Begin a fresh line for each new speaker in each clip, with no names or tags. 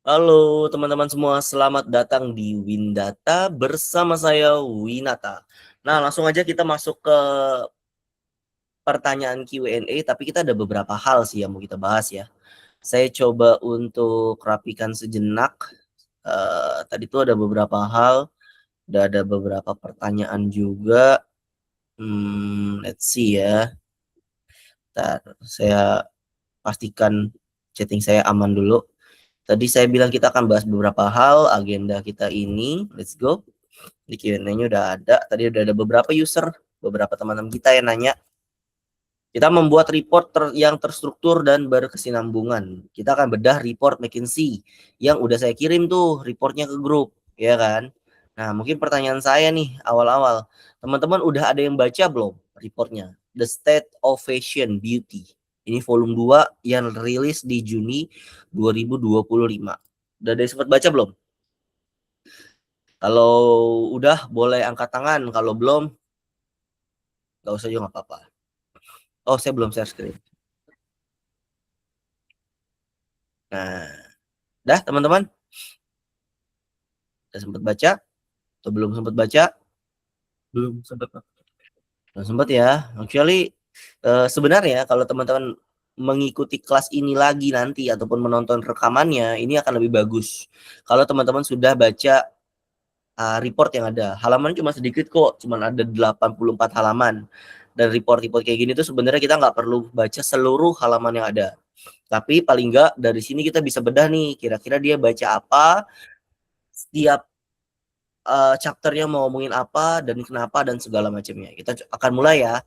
Halo teman-teman semua, selamat datang di Windata bersama saya Winata. Nah, langsung aja kita masuk ke pertanyaan Q&A, tapi kita ada beberapa hal sih yang mau kita bahas ya. Saya coba untuk rapikan sejenak. Tadi tuh ada beberapa hal, udah ada beberapa pertanyaan juga. Let's see ya. Ntar saya pastikan chatting saya aman dulu. Tadi saya bilang kita akan bahas beberapa hal agenda kita ini. Let's go. Di Q&A-nya udah ada. Tadi udah ada beberapa user, beberapa teman-teman kita yang nanya. Kita membuat report yang terstruktur dan berkesinambungan. Kita akan bedah report McKinsey yang udah saya kirim tuh reportnya ke grup, ya kan? Nah, mungkin pertanyaan saya nih awal-awal. Teman-teman udah ada yang baca belum reportnya? The State of Fashion Beauty. Ini volume 2 yang rilis di Juni 2025. Udah ada yang sempat baca belum? Kalau udah boleh angkat tangan, kalau belum nggak usah juga nggak apa-apa. Oh, saya belum share screen. Nah, dah teman-teman, udah sempat baca atau belum sempat baca?
Belum sempat, Pak.
Belum sempat ya. Actually, sebenarnya kalau teman-teman mengikuti kelas ini lagi nanti ataupun menonton rekamannya, ini akan lebih bagus. Kalau teman-teman sudah baca report yang ada. Halaman cuma sedikit kok, cuma ada 84 halaman. Dan report-report kayak gini tuh sebenarnya kita nggak perlu baca seluruh halaman yang ada. Tapi paling nggak dari sini kita bisa bedah nih, kira-kira dia baca apa, setiap chapternya mau ngomongin apa, dan kenapa, dan segala macamnya. Kita akan mulai ya.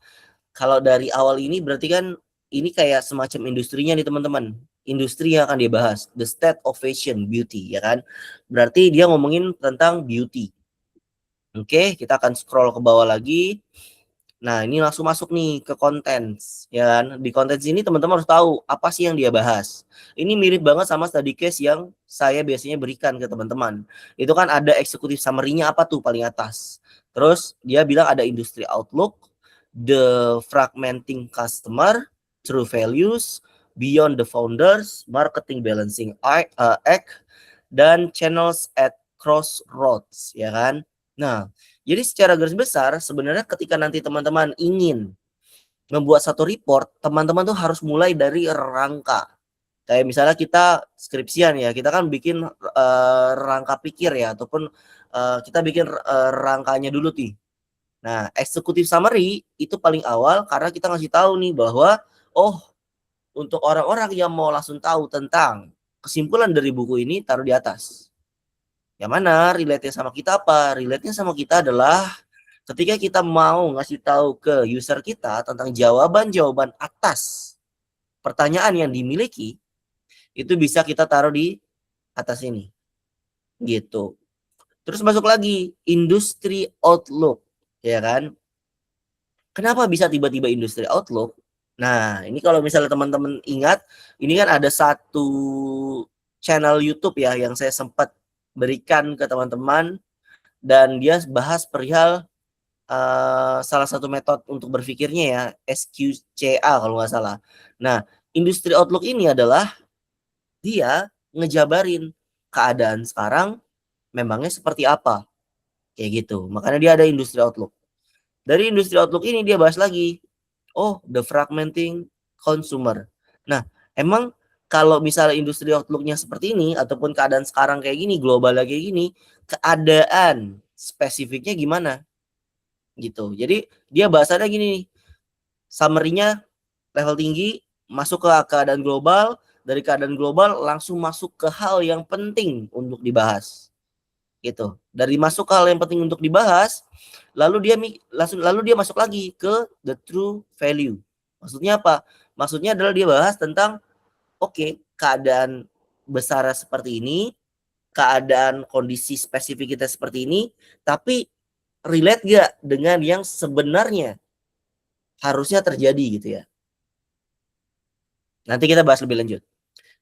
Kalau dari awal ini berarti kan ini kayak semacam industrinya nih teman-teman. Industri yang akan dia bahas. The state of fashion, beauty, ya kan. Berarti dia ngomongin tentang beauty. Oke, kita akan scroll ke bawah lagi. Nah, ini langsung masuk nih ke konten, ya kan? Di konten ini teman-teman harus tahu apa sih yang dia bahas. Ini mirip banget sama study case yang saya biasanya berikan ke teman-teman. Itu kan ada executive summary-nya apa tuh paling atas. Terus dia bilang ada industry outlook, the fragmenting customer, true values, beyond the founders, marketing balancing act, dan channels at crossroads, ya kan? Nah, jadi secara garis besar sebenarnya ketika nanti teman-teman ingin membuat satu report, teman-teman tuh harus mulai dari rangka. Kayak misalnya kita skripsian ya, kita kan bikin rangka pikir ya, ataupun kita bikin rangkanya dulu nih. Nah, executive summary itu paling awal karena kita ngasih tahu nih bahwa oh, untuk orang-orang yang mau langsung tahu tentang kesimpulan dari buku ini taruh di atas. Yang mana relate-nya sama kita apa? Relate-nya sama kita adalah ketika kita mau ngasih tahu ke user kita tentang jawaban-jawaban atas pertanyaan yang dimiliki, itu bisa kita taruh di atas ini. Gitu. Terus masuk lagi industri outlook, ya kan? Kenapa bisa tiba-tiba industri outlook? Nah, ini kalau misalnya teman-teman ingat, ini kan ada satu channel YouTube ya yang saya sempat berikan ke teman-teman dan dia bahas perihal salah satu metode untuk berpikirnya ya SQCA kalau nggak salah. Nah, industri outlook ini adalah dia ngejabarin keadaan sekarang memangnya seperti apa kayak gitu. Makanya dia ada industri outlook. Dari industri outlook ini dia bahas lagi, oh the fragmenting consumer. Nah, emang kalau misalnya industri outlooknya seperti ini ataupun keadaan sekarang kayak gini, global kayak gini, keadaan spesifiknya gimana? Gitu. Jadi dia bahasannya gini nih, summary-nya level tinggi, masuk ke keadaan global, dari keadaan global langsung masuk ke hal yang penting untuk dibahas. Gitu. Dari masuk ke hal yang penting untuk dibahas, lalu dia masuk lagi ke the true value. Maksudnya apa? Maksudnya adalah dia bahas tentang oke, keadaan besar seperti ini, keadaan kondisi spesifik kita seperti ini, tapi relate gak dengan yang sebenarnya harusnya terjadi gitu ya. Nanti kita bahas lebih lanjut.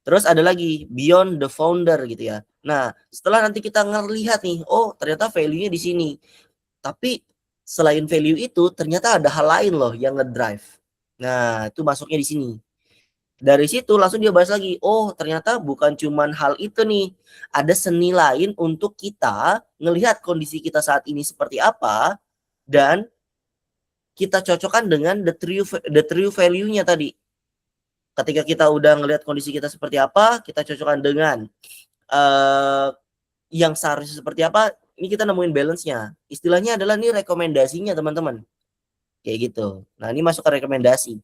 Terus ada lagi beyond the founder gitu ya. Nah, setelah nanti kita ngelihat nih, oh ternyata value-nya di sini. Tapi selain value itu ternyata ada hal lain loh yang ngedrive. Nah, itu masuknya di sini. Dari situ langsung dia bahas lagi, oh ternyata bukan cuman hal itu nih, ada seni lain untuk kita ngelihat kondisi kita saat ini seperti apa, dan kita cocokkan dengan the true value-nya tadi. Ketika kita udah ngelihat kondisi kita seperti apa, kita cocokkan dengan uh, yang seharusnya seperti apa, ini kita nemuin balance-nya. Istilahnya adalah ini rekomendasinya teman-teman. Kayak gitu. Nah ini masuk ke rekomendasi.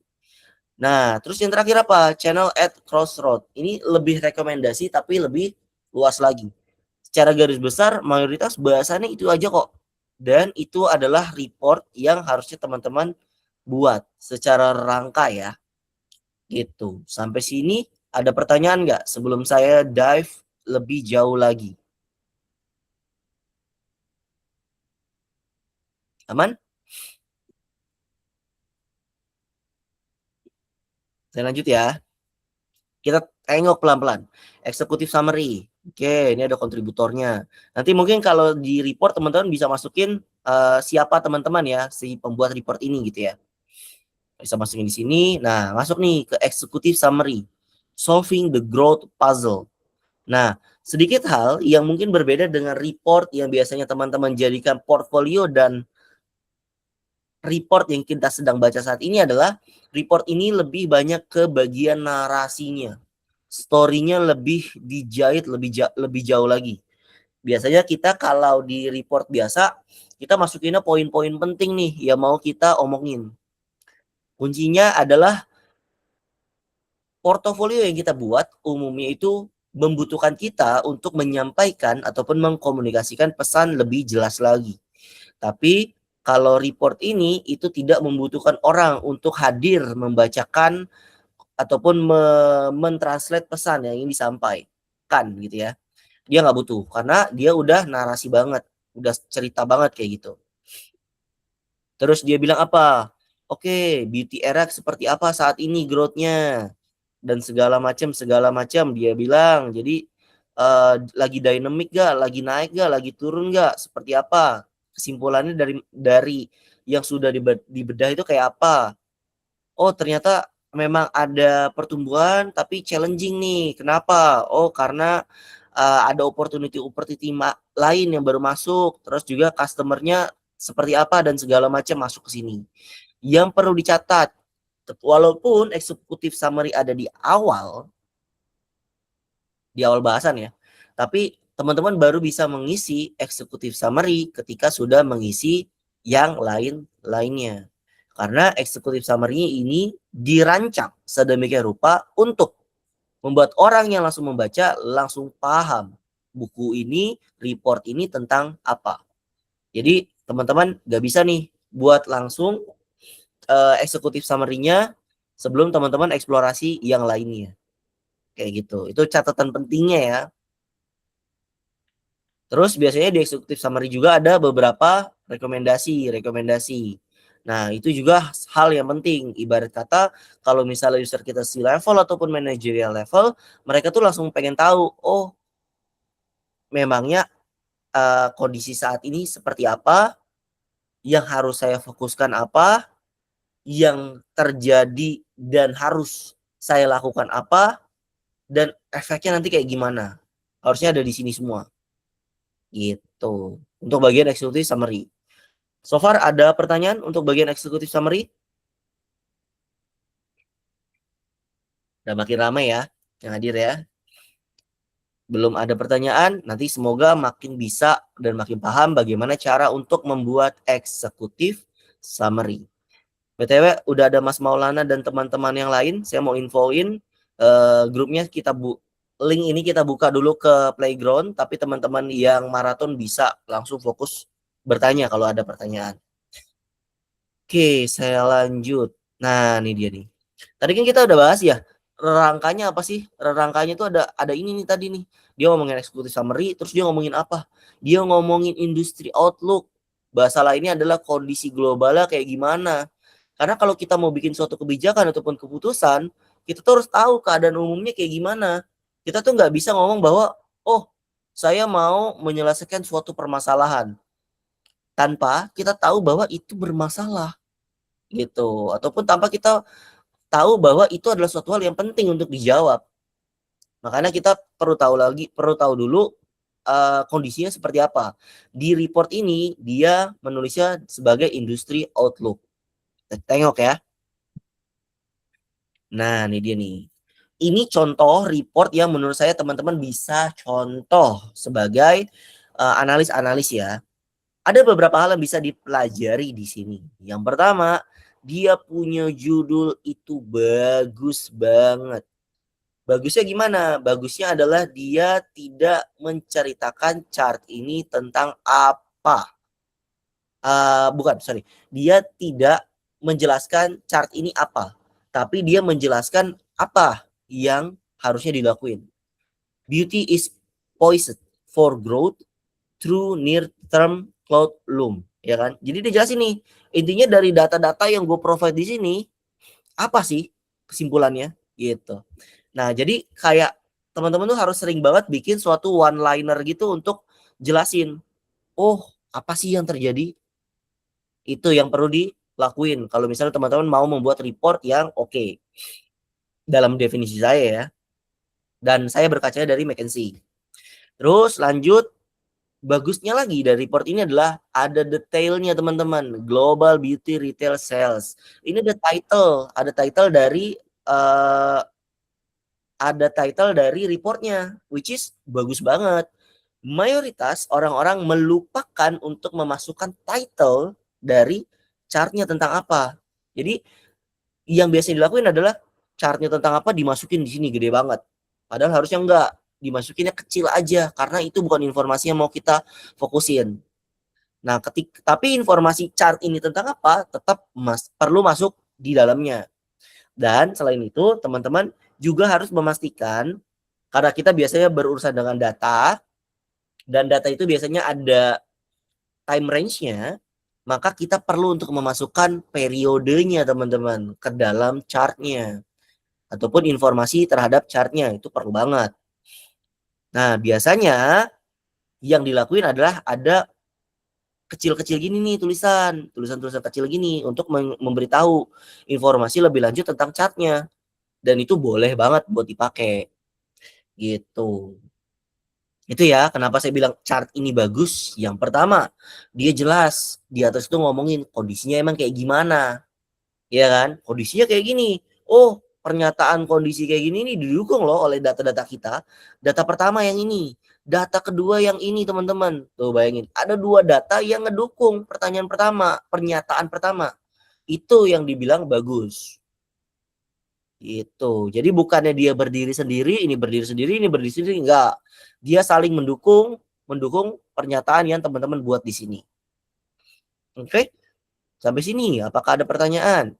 Nah, terus yang terakhir apa? Channel at Crossroad. Ini lebih rekomendasi tapi lebih luas lagi. Secara garis besar, mayoritas bahasannya itu aja kok. Dan itu adalah report yang harusnya teman-teman buat secara rangka ya. Gitu. Sampai sini ada pertanyaan nggak sebelum saya dive lebih jauh lagi? Aman? Saya lanjut ya. Kita tengok pelan-pelan. Executive summary. Oke, ini ada kontributornya. Nanti mungkin kalau di report teman-teman bisa masukin siapa teman-teman ya si pembuat report ini gitu ya. Bisa masukin di sini. Nah, masuk nih ke executive summary. Solving the growth puzzle. Nah, sedikit hal yang mungkin berbeda dengan report yang biasanya teman-teman jadikan portfolio dan report yang kita sedang baca saat ini adalah report ini lebih banyak ke bagian narasinya. Story-nya lebih dijahit lebih jauh lagi. Biasanya kita kalau di report biasa, kita masukinnya poin-poin penting nih yang mau kita omongin. Kuncinya adalah portofolio yang kita buat umumnya itu membutuhkan kita untuk menyampaikan ataupun mengkomunikasikan pesan lebih jelas lagi. Tapi kalau report ini itu tidak membutuhkan orang untuk hadir membacakan ataupun mentranslate pesan yang ingin disampaikan gitu ya. Dia nggak butuh karena dia udah narasi banget, udah cerita banget kayak gitu. Terus dia bilang apa? Oke, beauty era seperti apa saat ini growth-nya dan segala macam dia bilang. Jadi lagi dynamic gak, lagi naik gak, lagi turun gak, seperti apa? Kesimpulannya dari yang sudah dibedah itu kayak apa? Oh, ternyata memang ada pertumbuhan tapi challenging nih. Kenapa? Oh, karena ada opportunity lain yang baru masuk, terus juga customernya seperti apa dan segala macam masuk ke sini. Yang perlu dicatat, walaupun eksekutif summary ada di awal bahasan ya, tapi teman-teman baru bisa mengisi eksekutif summary ketika sudah mengisi yang lainnya. Karena eksekutif summary ini dirancang sedemikian rupa untuk membuat orang yang langsung membaca langsung paham buku ini, report ini tentang apa. Jadi teman-teman gak bisa nih buat langsung eksekutif summary-nya sebelum teman-teman eksplorasi yang lainnya. Kayak gitu. Itu catatan pentingnya ya. Terus biasanya di eksekutif summary juga ada beberapa rekomendasi. Nah, itu juga hal yang penting. Ibarat kata, kalau misalnya user kita C-level ataupun managerial level, mereka tuh langsung pengen tahu, oh, memangnya kondisi saat ini seperti apa, yang harus saya fokuskan apa, yang terjadi dan harus saya lakukan apa, dan efeknya nanti kayak gimana. Harusnya ada di sini semua. Gitu. Untuk bagian eksekutif summary. So far ada pertanyaan untuk bagian eksekutif summary? Udah makin ramai ya yang hadir ya. Belum ada pertanyaan, nanti semoga makin bisa dan makin paham bagaimana cara untuk membuat eksekutif summary. BTW udah ada Mas Maulana dan teman-teman yang lain, saya mau infoin grupnya link ini kita buka dulu ke Playground, tapi teman-teman yang maraton bisa langsung fokus bertanya kalau ada pertanyaan. Oke, saya lanjut. Nah, ini dia nih. Tadi kan kita udah bahas ya, rangkanya apa sih? Rangkanya itu ada ini nih tadi nih. Dia ngomongin executive summary, terus dia ngomongin apa? Dia ngomongin industry outlook. Bahasa lainnya adalah kondisi globalnya kayak gimana. Karena kalau kita mau bikin suatu kebijakan ataupun keputusan, kita tuh harus tahu keadaan umumnya kayak gimana. Kita tuh nggak bisa ngomong bahwa, oh, saya mau menyelesaikan suatu permasalahan tanpa kita tahu bahwa itu bermasalah gitu, ataupun tanpa kita tahu bahwa itu adalah suatu hal yang penting untuk dijawab. Makanya kita perlu tahu dulu kondisinya seperti apa. Di report ini dia menulisnya sebagai industri outlook. Kita tengok ya. Nah, ini dia nih. Ini contoh report yang menurut saya teman-teman bisa contoh sebagai analis-analis ya. Ada beberapa hal yang bisa dipelajari di sini. Yang pertama, dia punya judul itu bagus banget. Bagusnya gimana? Bagusnya adalah dia tidak menceritakan chart ini tentang apa. Bukan, sorry. Dia tidak menjelaskan chart ini apa. Tapi dia menjelaskan apa yang harusnya dilakuin. Beauty is poised for growth through near-term cloud loom. Ya kan? Jadi dia jelasin nih. Intinya dari data-data yang gue provide di sini, apa sih kesimpulannya? Gitu. Nah, jadi kayak teman-teman tuh harus sering banget bikin suatu one liner gitu untuk jelasin, oh apa sih yang terjadi? Itu yang perlu dilakuin kalau misalnya teman-teman mau membuat report yang oke. Dalam definisi saya ya. Dan saya berkacanya dari McKinsey. Terus lanjut, bagusnya lagi dari report ini adalah ada detailnya teman-teman. Global Beauty Retail Sales. Ini ada title dari reportnya, which is bagus banget. Mayoritas orang-orang melupakan untuk memasukkan title dari chartnya tentang apa. Jadi yang biasanya dilakuin adalah chartnya tentang apa dimasukin di sini gede banget. Padahal harusnya enggak, dimasukinnya kecil aja karena itu bukan informasi yang mau kita fokusin. Nah, tapi informasi chart ini tentang apa tetap perlu masuk di dalamnya. Dan selain itu, teman-teman juga harus memastikan karena kita biasanya berurusan dengan data dan data itu biasanya ada time range-nya, maka kita perlu untuk memasukkan periodenya teman-teman ke dalam chartnya ataupun informasi terhadap chartnya, itu perlu banget. Nah, biasanya yang dilakuin adalah ada kecil-kecil gini nih tulisan-tulisan kecil gini untuk memberitahu informasi lebih lanjut tentang chartnya, dan itu boleh banget buat dipakai gitu. Itu ya kenapa saya bilang chart ini bagus. Yang pertama, dia jelas di atas itu ngomongin kondisinya emang kayak gimana, ya kan? Kondisinya kayak gini. Oh, pernyataan kondisi kayak gini nih didukung loh oleh data-data kita. Data pertama yang ini, data kedua yang ini teman-teman. Tuh bayangin, ada dua data yang ngedukung pertanyaan pertama, pernyataan pertama. Itu yang dibilang bagus. Itu. Jadi bukannya dia berdiri sendiri, ini berdiri sendiri, ini berdiri sendiri, enggak. Dia saling mendukung pernyataan yang teman-teman buat di sini. Oke? Sampai sini apakah ada pertanyaan?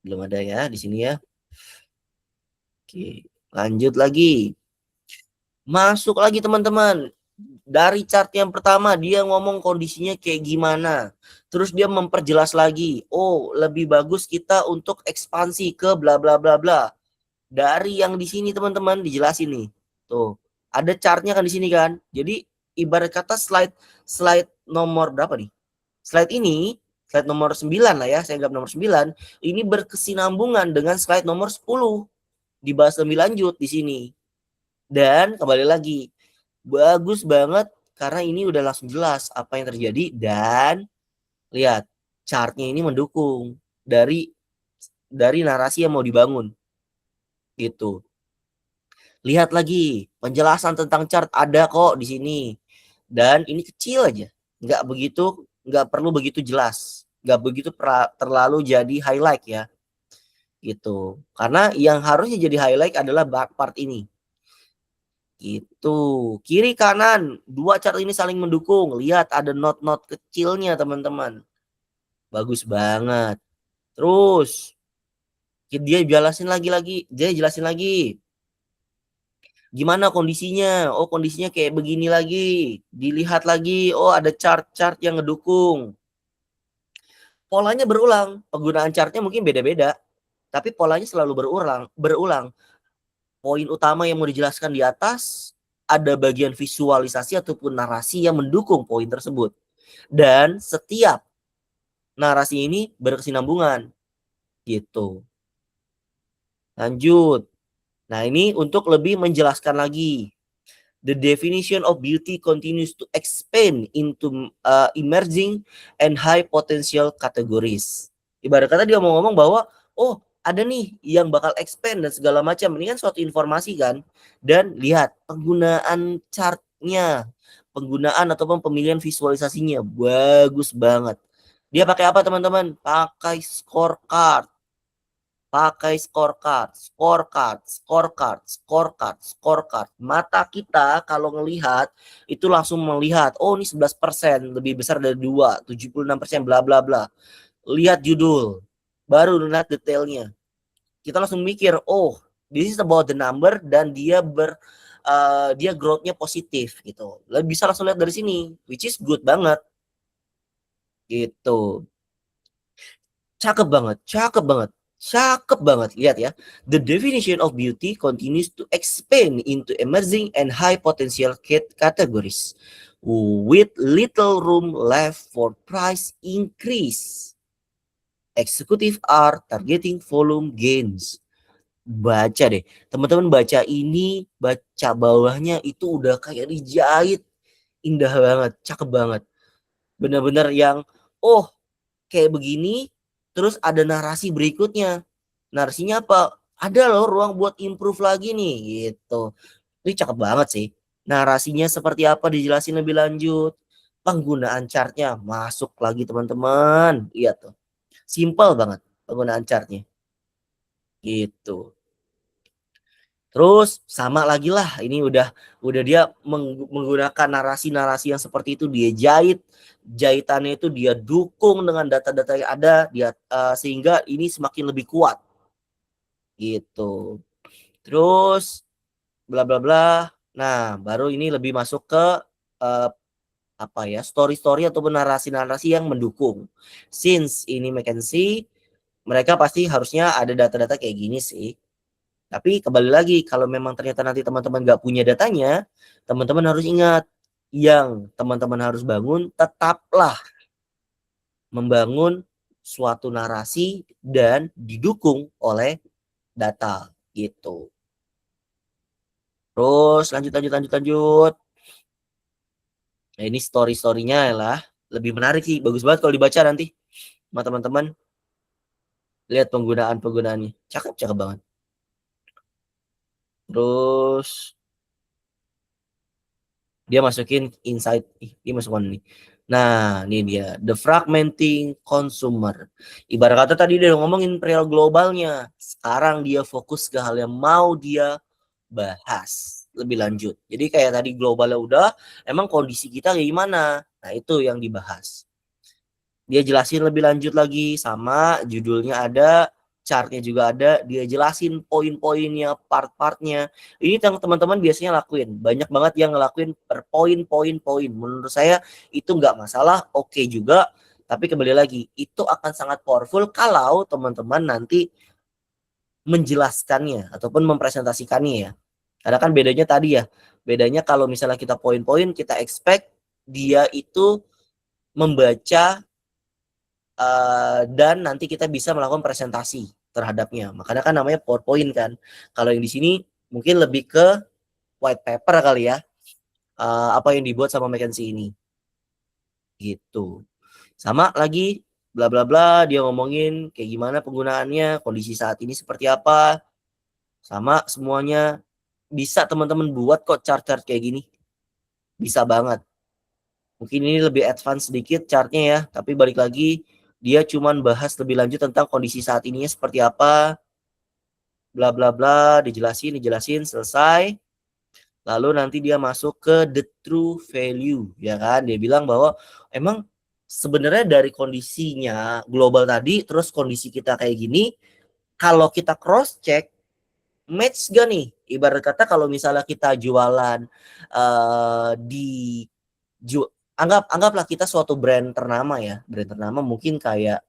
Belum ada ya di sini ya. Oke, lanjut lagi. Masuk lagi teman-teman. Dari chart yang pertama dia ngomong kondisinya kayak gimana. Terus dia memperjelas lagi. Oh, lebih bagus kita untuk ekspansi ke bla bla bla bla. Dari yang di sini teman-teman dijelasin nih. Tuh, ada chartnya kan di sini kan. Jadi ibarat kata slide nomor berapa nih? Slide ini, slide nomor 9 lah ya, saya anggap nomor 9, ini berkesinambungan dengan slide nomor 10. Dibahas lebih lanjut di sini. Dan kembali lagi, bagus banget karena ini udah langsung jelas apa yang terjadi dan lihat chartnya ini mendukung dari narasi yang mau dibangun gitu. Lihat lagi penjelasan tentang chart ada kok di sini dan ini kecil aja, nggak perlu begitu jelas, nggak begitu terlalu jadi highlight ya gitu, karena yang harusnya jadi highlight adalah part ini. Itu kiri kanan dua chart ini saling mendukung. Lihat ada not kecilnya teman-teman. Bagus banget. Terus dia jelasin lagi. Gimana kondisinya? Oh, kondisinya kayak begini lagi. Dilihat lagi. Oh, ada chart-chart yang ngedukung. Polanya berulang. Penggunaan chartnya mungkin beda-beda. Tapi polanya selalu berulang. Poin utama yang mau dijelaskan di atas, ada bagian visualisasi ataupun narasi yang mendukung poin tersebut. Dan setiap narasi ini berkesinambungan. gitu. Lanjut. Nah, ini untuk lebih menjelaskan lagi. The definition of beauty continues to expand into emerging and high potential categories. Ibarat kata dia mau ngomong bahwa, oh ada nih yang bakal expand dan segala macam. Ini kan suatu informasi kan. Dan lihat penggunaan chartnya, penggunaan ataupun pemilihan visualisasinya bagus banget. Dia pakai apa teman-teman? Pakai scorecard. Pakai scorecard, scorecard, scorecard, scorecard, scorecard. Mata kita kalau ngelihat itu langsung melihat, oh ini 11%, lebih besar dari 2, 76%, bla bla bla. Lihat judul, baru lihat detailnya. Kita langsung mikir, oh this is about the number dan dia growth-nya positif gitu. Bisa langsung lihat dari sini, which is good banget. Gitu. Cakep banget, cakep banget. Cakep banget, lihat ya. The definition of beauty continues to expand into emerging and high potential categories with little room left for price increase. Executive are targeting volume gains. Baca deh, teman-teman baca ini, baca bawahnya itu udah kayak dijahit. Indah banget, cakep banget. Bener-bener yang, oh kayak begini, terus ada narasi berikutnya. Narasinya apa? Ada loh ruang buat improve lagi nih, gitu. Ini cakep banget sih. Narasinya seperti apa dijelasin lebih lanjut. Penggunaan chartnya masuk lagi teman-teman. Iya tuh. Simple banget penggunaan chartnya. Gitu. Terus sama lagi lah, ini udah dia menggunakan narasi-narasi yang seperti itu, dia jahitannya itu dia dukung dengan data-data yang ada, sehingga ini semakin lebih kuat gitu. Terus bla bla bla. Nah, baru ini lebih masuk ke uh, apa ya, story-story ataupun narasi-narasi yang mendukung. Since ini McKinsey, mereka pasti harusnya ada data-data kayak gini sih. Tapi kembali lagi, kalau memang ternyata nanti teman-teman nggak punya datanya, teman-teman harus ingat, yang teman-teman harus bangun, tetaplah membangun suatu narasi dan didukung oleh data gitu. Terus lanjut. Nah, ini story-storynya lah lebih menarik sih, bagus banget kalau dibaca nanti sama teman-teman. Lihat penggunaannya, cakep banget. Terus dia masukin insight, dia masukkan nih. Nah, ini dia, the fragmenting consumer. Ibarat kata tadi dia ngomongin real globalnya. Sekarang dia fokus ke hal yang mau dia bahas lebih lanjut. Jadi kayak tadi globalnya udah, emang kondisi kita kayak gimana? Nah, itu yang dibahas. Dia jelasin lebih lanjut lagi, sama judulnya ada, chartnya juga ada, dia jelasin poin-poinnya, part-partnya. Ini yang teman-teman biasanya lakuin, banyak banget yang ngelakuin per poin. Menurut saya itu nggak masalah, oke juga, tapi kembali lagi itu akan sangat powerful kalau teman-teman nanti menjelaskannya ataupun mempresentasikannya ya. Karena kan bedanya tadi ya, bedanya kalau misalnya kita poin-poin, kita expect dia itu membaca dan nanti kita bisa melakukan presentasi terhadapnya. Makanya kan namanya PowerPoint kan. Kalau yang di sini mungkin lebih ke white paper kali ya. Apa yang dibuat sama McKinsey ini. Gitu. Sama lagi bla bla bla, dia ngomongin kayak gimana penggunaannya, kondisi saat ini seperti apa. Sama semuanya bisa teman-teman buat kok chart-chart kayak gini. Bisa banget. Mungkin ini lebih advance sedikit chartnya ya, tapi balik lagi dia cuman bahas lebih lanjut tentang kondisi saat ininya seperti apa, bla bla bla, dijelasin selesai. Lalu nanti dia masuk ke the true value, ya kan? Dia bilang bahwa emang sebenarnya dari kondisinya global tadi, terus kondisi kita kayak gini, kalau kita cross check, match gak nih? Ibarat kata kalau misalnya kita jualan di anggaplah kita suatu brand ternama ya, brand ternama mungkin kayak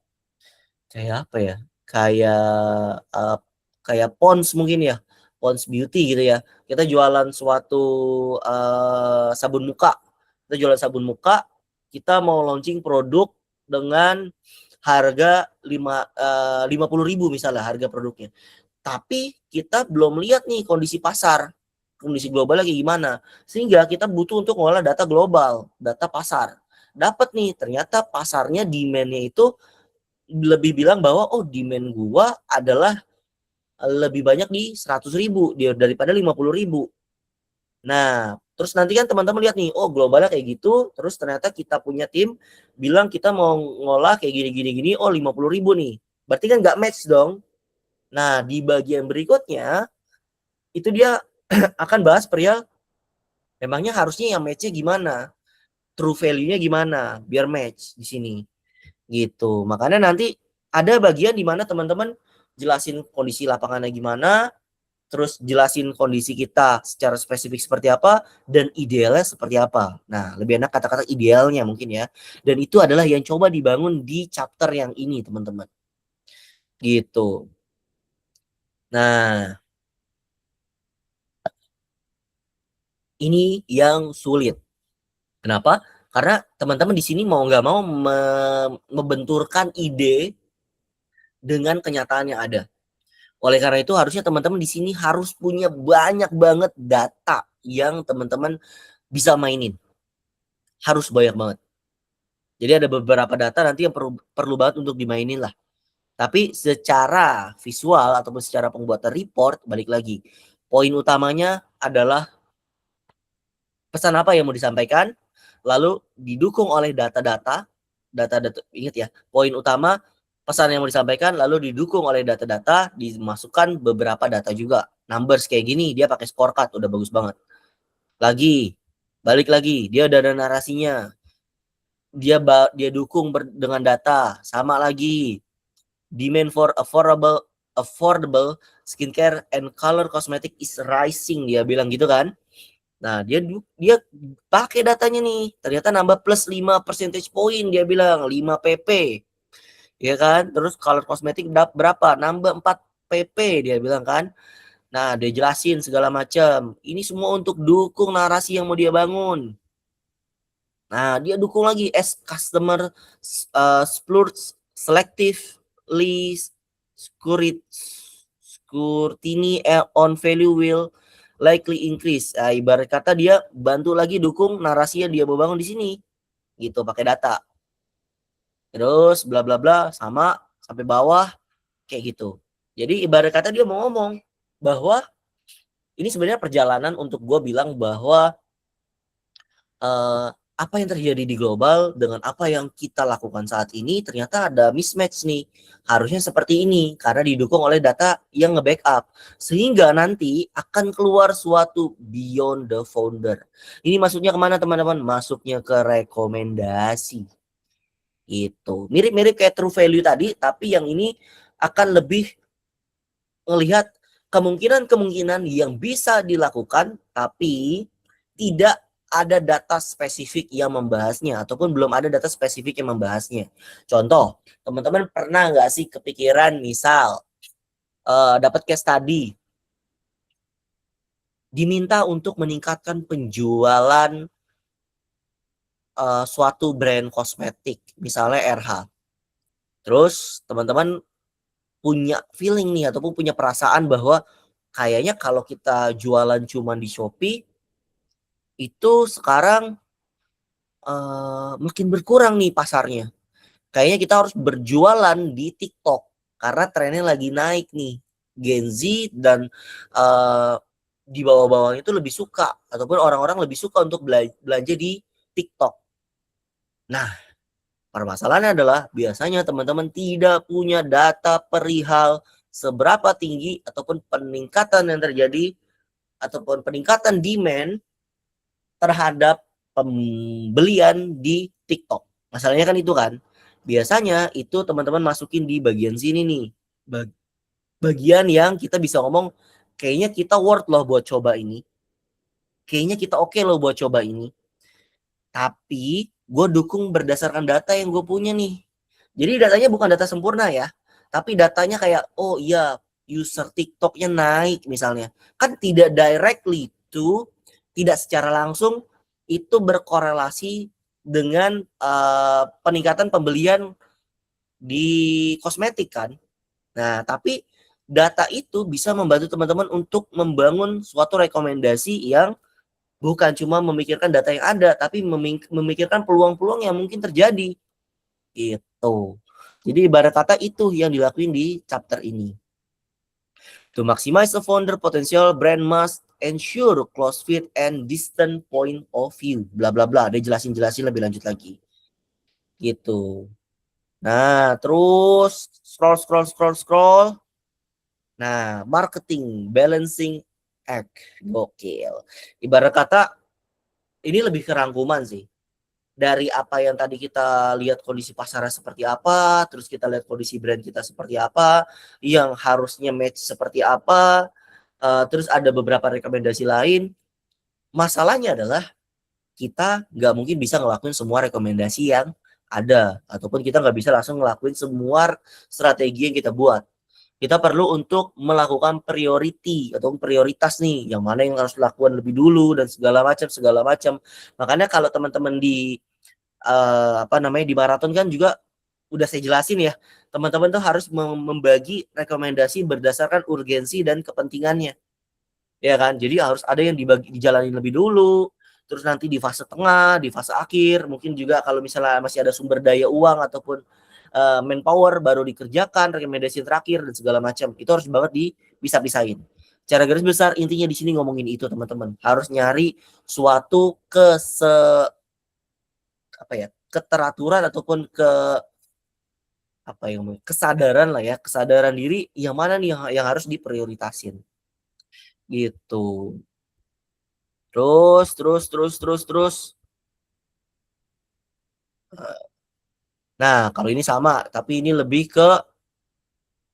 apa ya, kayak uh, kayak Pond's mungkin ya, Pond's Beauty gitu ya. Kita jualan suatu sabun muka, kita jualan sabun muka, kita mau launching produk dengan harga 50.000 misalnya harga produknya. Tapi kita belum lihat nih kondisi pasar, kondisi global lagi gimana. Sehingga kita butuh untuk mengolah data global, data pasar. Dapat nih, ternyata pasarnya demand-nya itu lebih bilang bahwa oh demand gua adalah lebih banyak di 100.000 daripada 50.000. Nah, terus nanti kan teman-teman lihat nih, oh globalnya kayak gitu, terus ternyata kita punya tim bilang kita mau ngolah kayak gini, oh 50.000 nih. Berarti kan nggak match dong. Nah, di bagian berikutnya, itu dia akan bahas perihal, memangnya harusnya yang match-nya gimana? True value-nya gimana? Biar match di sini. Gitu. Makanya nanti ada bagian di mana teman-teman jelasin kondisi lapangannya gimana, terus jelasin kondisi kita secara spesifik seperti apa, dan idealnya seperti apa. Nah, lebih enak kata-kata idealnya mungkin ya. Dan itu adalah yang coba dibangun di chapter yang ini, teman-teman. Gitu. Nah, ini yang sulit. Kenapa? Karena teman-teman di sini mau nggak mau membenturkan ide dengan kenyataan yang ada. Oleh karena itu harusnya teman-teman di sini harus punya banyak banget data yang teman-teman bisa mainin. Harus banyak banget. Jadi ada beberapa data nanti yang perlu banget untuk dimainin lah. Tapi secara visual ataupun secara pembuatan report, balik lagi. Poin utamanya adalah pesan apa yang mau disampaikan, lalu didukung oleh data-data, ingat ya, poin utama pesan yang mau disampaikan, lalu didukung oleh data-data, dimasukkan beberapa data juga, numbers kayak gini, dia pakai scorecard, udah bagus banget. Lagi, balik lagi, dia ada narasinya, dia dukung dengan data, sama lagi, demand for affordable skincare and color cosmetic is rising, dia bilang gitu kan. Nah, dia pakai datanya nih. Ternyata nambah plus 5 percentage point, dia bilang 5 pp. Ya kan? Terus color kosmetik berapa? Nambah 4 pp, dia bilang kan. Nah, dia jelasin segala macam. Ini semua untuk dukung narasi yang mau dia bangun. Nah, dia dukung lagi as customer splurge selectively scrutiny on value will likely increase. Nah, ibarat kata dia bantu lagi dukung narasi yang dia mau bangun di sini. Gitu, pakai data. Terus bla bla bla sama sampai bawah kayak gitu. Jadi ibarat kata dia mau ngomong bahwa ini sebenarnya perjalanan untuk gue bilang bahwa apa yang terjadi di global dengan apa yang kita lakukan saat ini ternyata ada mismatch nih. Harusnya seperti ini karena didukung oleh data yang nge-backup. Sehingga nanti akan keluar suatu beyond the founder. Ini masuknya kemana teman-teman? Masuknya ke rekomendasi. Itu mirip-mirip kayak true value tadi, tapi yang ini akan lebih melihat kemungkinan-kemungkinan yang bisa dilakukan tapi tidak ada data spesifik yang membahasnya ataupun belum ada data spesifik yang membahasnya. Contoh, teman-teman pernah nggak sih kepikiran misal dapat case study diminta untuk meningkatkan penjualan suatu brand kosmetik, misalnya RH. Terus teman-teman punya feeling nih ataupun punya perasaan bahwa kayaknya kalau kita jualan cuma di Shopee itu sekarang makin berkurang nih pasarnya. Kayaknya kita harus berjualan di TikTok karena trennya lagi naik nih. Gen Z dan di bawah-bawah itu lebih suka ataupun orang-orang lebih suka untuk belanja di TikTok. Nah, permasalahannya adalah biasanya teman-teman tidak punya data perihal seberapa tinggi ataupun peningkatan yang terjadi ataupun peningkatan demand terhadap pembelian di TikTok. Masalahnya kan itu kan. Biasanya itu teman-teman masukin di bagian sini nih. Bagian yang kita bisa ngomong kayaknya kita worth loh buat coba ini. Kayaknya kita oke loh buat coba ini. Tapi gue dukung berdasarkan data yang gue punya nih. Jadi datanya bukan data sempurna ya. Tapi datanya kayak, oh iya user TikToknya naik misalnya. Kan tidak directly to, tidak secara langsung itu berkorelasi dengan peningkatan pembelian di kosmetik kan. Nah, tapi data itu bisa membantu teman-teman untuk membangun suatu rekomendasi yang bukan cuma memikirkan data yang ada, tapi memikirkan peluang-peluang yang mungkin terjadi. Gitu. Jadi ibarat kata itu yang dilakuin di chapter ini. To maximize the founder potential, brand must ensure close fit and distant point of view. Bla bla bla. Dia jelasin lebih lanjut lagi. Gitu. Nah, terus scroll. Nah, marketing balancing act. Gokil. Ibarat kata ini lebih ke rangkuman sih. Dari apa yang tadi kita lihat kondisi pasarnya seperti apa, terus kita lihat kondisi brand kita seperti apa, yang harusnya match seperti apa, terus ada beberapa rekomendasi lain. Masalahnya adalah kita nggak mungkin bisa ngelakuin semua rekomendasi yang ada, ataupun kita nggak bisa langsung ngelakuin semua strategi yang kita buat. Kita perlu untuk melakukan priority atau prioritas nih, yang mana yang harus dilakukan lebih dulu dan segala macam. Makanya kalau teman-teman di di maraton kan juga udah saya jelasin ya, teman-teman tuh harus membagi rekomendasi berdasarkan urgensi dan kepentingannya, ya kan? Jadi harus ada yang dijalani lebih dulu, terus nanti di fase tengah, di fase akhir, mungkin juga kalau misalnya masih ada sumber daya uang ataupun manpower baru dikerjakan rekomendasi terakhir dan segala macam. Itu harus banget dipisah-pisahin. Cara garis besar intinya di sini ngomongin itu teman-teman. Harus nyari suatu keteraturan ataupun kesadaran lah ya, kesadaran diri yang mana nih yang harus diprioritasin gitu. Terus. Nah, kalau ini sama, tapi ini lebih ke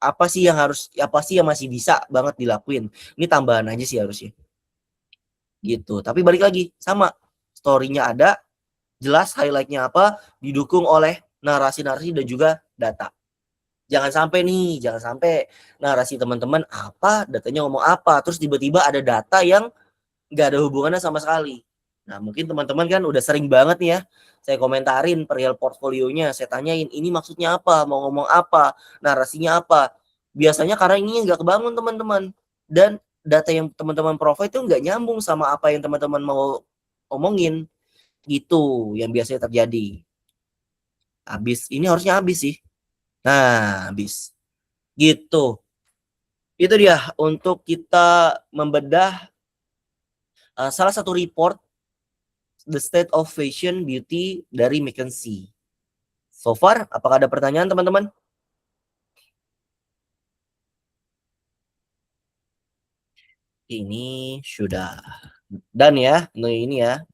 apa sih yang masih bisa banget dilakuin. Ini tambahan aja sih harusnya. Gitu. Tapi balik lagi, sama. Story-nya ada, jelas highlight-nya apa, didukung oleh narasi-narasi dan juga data. Jangan sampai narasi teman-teman apa, datanya ngomong apa, terus tiba-tiba ada data yang nggak ada hubungannya sama sekali. Nah, mungkin teman-teman kan udah sering banget nih ya, saya komentarin perihal portfolionya, saya tanyain, ini maksudnya apa, mau ngomong apa, narasinya apa. Biasanya karena ini nggak kebangun teman-teman. Dan data yang teman-teman provide itu nggak nyambung sama apa yang teman-teman mau omongin. Gitu yang biasanya terjadi. Ini harusnya habis sih. Nah, habis. Gitu. Itu dia untuk kita membedah salah satu report The State of Fashion Beauty dari McKinsey. So far, apakah ada pertanyaan teman-teman? Ini sudah dan ya, ini ya.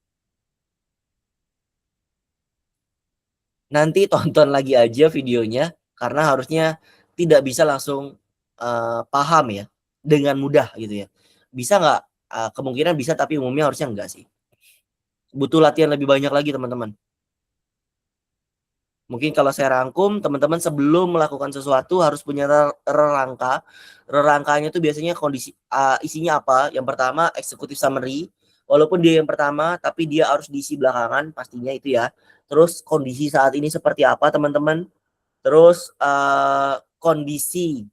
Nanti tonton lagi aja videonya karena harusnya tidak bisa langsung paham ya dengan mudah gitu ya. Bisa nggak? Kemungkinan bisa tapi umumnya harusnya enggak sih. Butuh latihan lebih banyak lagi teman-teman. Mungkin kalau saya rangkum, teman-teman sebelum melakukan sesuatu harus punya rangka. Rangkanya itu biasanya kondisi isinya apa? Yang pertama executive summary. Walaupun dia yang pertama, tapi dia harus diisi belakangan pastinya itu ya. Terus kondisi saat ini seperti apa teman-teman? Terus kondisi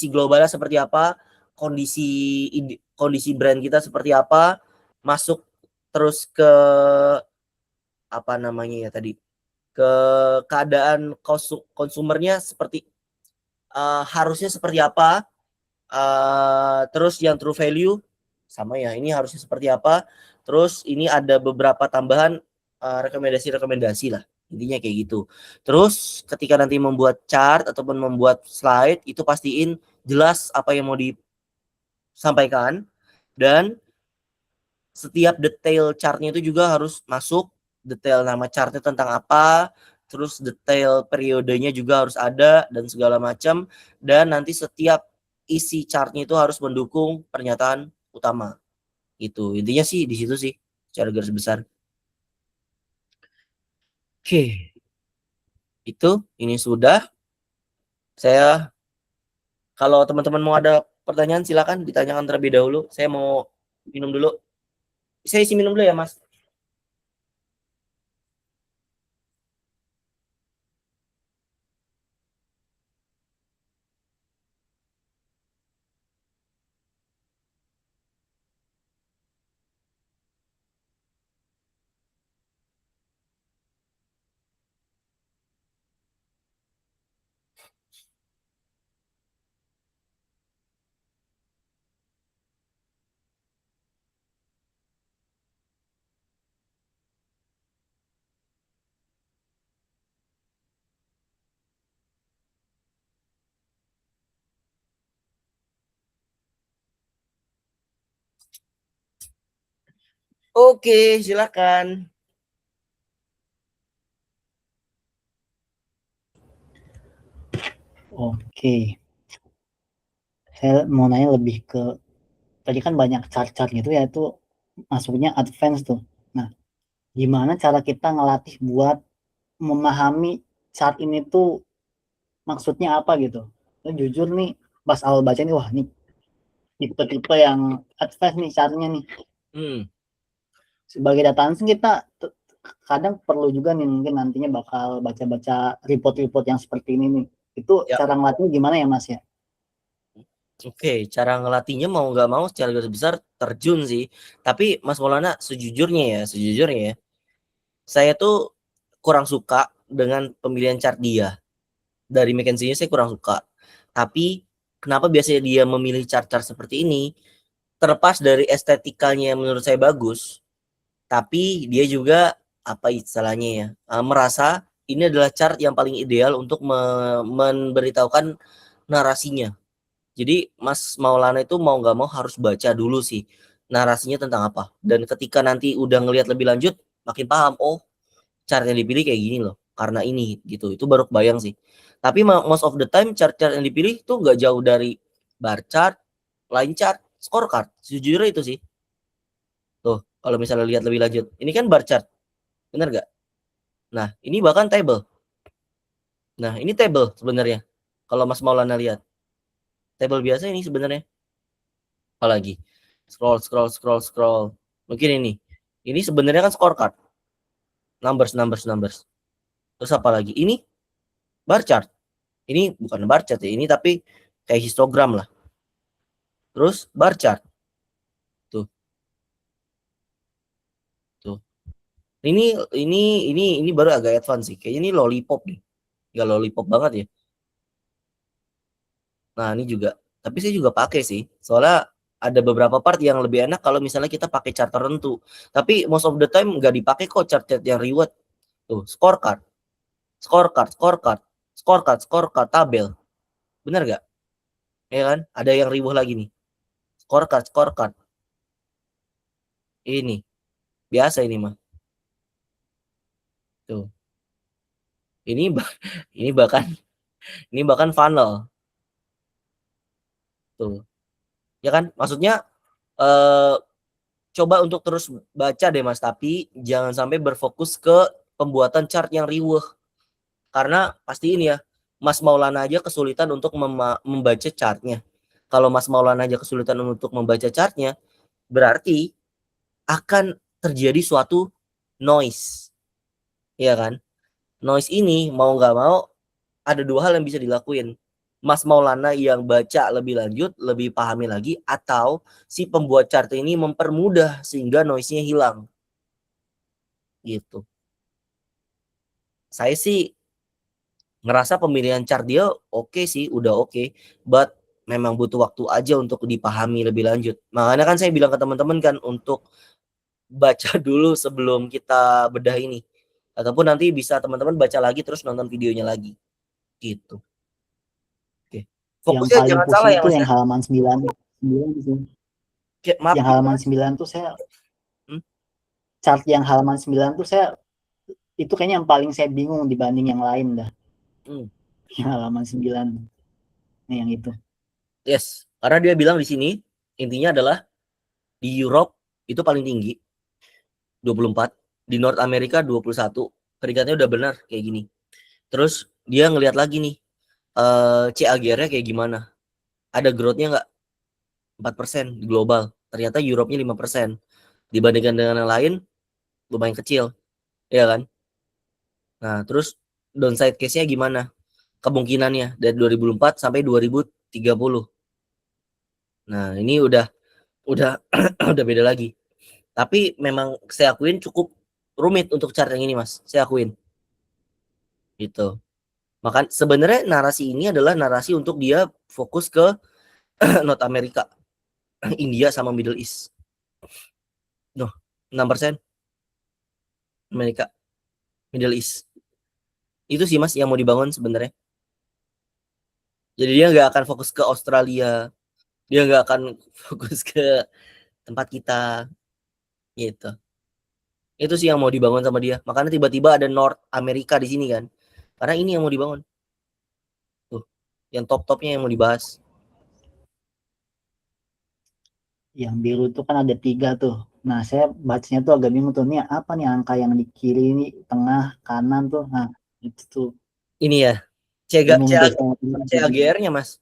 globalnya seperti apa? Kondisi brand kita seperti apa? Masuk terus ke apa namanya ya tadi? Ke keadaan konsumernya seperti harusnya seperti apa, terus yang true value sama ya ini harusnya seperti apa, terus ini ada beberapa tambahan rekomendasi lah intinya kayak gitu. Terus ketika nanti membuat chart ataupun membuat slide itu pastiin jelas apa yang mau disampaikan dan setiap detail chartnya itu juga harus masuk, detail nama chartnya tentang apa, terus detail periodenya juga harus ada dan segala macam, dan nanti setiap isi chartnya itu harus mendukung pernyataan utama. Itu intinya sih di situ sih secara garis besar. Oke, itu ini sudah. Saya kalau teman-teman mau ada pertanyaan silakan ditanyakan terlebih dahulu. Saya mau minum dulu. Saya isi minum dulu ya, Mas. Oke, silakan.
Oke, saya mau nanya lebih ke tadi kan banyak chart-chart gitu ya, itu masuknya advance tuh. Nah, gimana cara kita ngelatih buat memahami chart ini tuh maksudnya apa gitu? Dan jujur nih, pas awal baca nih, wah nih tipe-tipe yang advance nih chartnya nih.
Hmm,
Sebagai data analis kita kadang perlu juga nih mungkin nantinya bakal baca-baca report-report yang seperti ini nih. Itu
ya.
cara ngelatihnya gimana ya Mas ya?
Oke, cara ngelatihnya mau nggak mau secara garis besar terjun sih. Tapi Mas Maulana sejujurnya ya, saya tuh kurang suka dengan pemilihan chart dia. Dari McKinsey saya kurang suka. Tapi kenapa biasanya dia memilih chart-chart seperti ini? Terlepas dari estetikanya yang menurut saya bagus, tapi dia juga apa istilahnya ya, merasa ini adalah chart yang paling ideal untuk memberitahukan narasinya. Jadi Mas Maulana itu mau nggak mau harus baca dulu sih narasinya tentang apa. Dan ketika nanti udah ngelihat lebih lanjut, makin paham. Oh, chart yang dipilih kayak gini loh. Karena ini gitu. Itu baru kebayang sih. Tapi most of the time chart-chart yang dipilih tuh nggak jauh dari bar chart, line chart, scorecard. Sejujurnya itu sih. Tuh, kalau misalnya lihat lebih lanjut. Ini kan bar chart, bener nggak? Nah, ini bahkan table. Nah, ini table sebenarnya. Kalau Mas Maulana lihat. Table biasa ini sebenarnya. Apalagi scroll. Mungkin ini. Ini sebenarnya kan scorecard. Numbers. Terus apa lagi? Ini bar chart. Ini bukan bar chart ya. Ini tapi kayak histogram lah. Terus bar chart. Tuh, tuh. Ini baru agak advance sih. Kayaknya ini lollipop nih. Enggak lollipop banget ya. Nah, ini juga. Tapi saya juga pakai sih. Soalnya ada beberapa part yang lebih enak kalau misalnya kita pakai chart tertentu. Tapi most of the time nggak dipakai kok chart-chart yang reward. Tuh, scorecard, tabel. Bener gak? Ya kan? Ada yang ribuh lagi nih. Scorecard. Ini. Biasa ini mah. Tuh. Ini ini bahkan funnel. Tuh. Ya kan? Maksudnya eh coba untuk terus baca deh Mas, tapi jangan sampai berfokus ke pembuatan chart yang riweh. Karena pasti ini ya, Mas Maulana aja kesulitan untuk membaca chartnya. Kalau Mas Maulana aja kesulitan untuk membaca chartnya, berarti akan terjadi suatu noise. Ya kan? Noise ini mau nggak mau ada dua hal yang bisa dilakuin. Mas Maulana yang baca lebih lanjut, lebih pahami lagi, atau si pembuat chart ini mempermudah sehingga noise-nya hilang. Gitu. Saya sih ngerasa pemilihan chart dia oke sih, udah oke, but memang butuh waktu aja untuk dipahami lebih lanjut. Makanya kan saya bilang ke teman-teman kan untuk baca dulu sebelum kita bedah ini. Ataupun nanti bisa teman-teman baca lagi terus nonton videonya lagi. Gitu. Oke.
Yang
Fokusnya
paling
jangan salah
pusing
ya
tuh
Mas
yang
ya.
halaman 9 sih.
Maaf
Yang
gimana?
halaman 9 tuh saya
Hmm?
chart yang halaman 9 tuh saya itu kayaknya yang paling saya bingung dibanding yang lain dah.
Hmm.
Yang halaman 9. Nah, yang itu.
Yes, karena dia bilang di sini intinya adalah di Europe itu paling tinggi 24, di North America 21. Peringkatnya udah benar kayak gini. Terus dia ngelihat lagi nih CAGR-nya kayak gimana? Ada growth-nya nggak? 4% di global. Ternyata Europe-nya 5%. Dibandingkan dengan yang lain lumayan kecil, ya kan? Nah, terus downside case-nya gimana? Kemungkinannya dari 2004 sampai 2030. Nah, ini udah udah beda lagi. Tapi memang saya akuin cukup rumit untuk chart yang ini, Mas. Saya akuin. Gitu. Maka sebenarnya narasi ini adalah narasi untuk dia fokus ke North America, India sama Middle East. Noh, 6% Amerika, Middle East. Itu sih Mas yang mau dibangun sebenarnya. Jadi dia nggak akan fokus ke Australia, dia nggak akan fokus ke tempat kita, gitu. Itu sih yang mau dibangun sama dia. Makanya tiba-tiba ada North Amerika di sini kan. Karena ini yang mau dibangun. Tuh, yang top-topnya yang mau dibahas.
Yang biru itu kan ada 3 tuh. Nah, saya bacanya tuh agak bingung tuh. Nih apa nih angka yang di kiri ini, tengah, kanan tuh. Nah, itu tuh
Ini ya,
bingung tuh saya.
CAGR-nya Mas.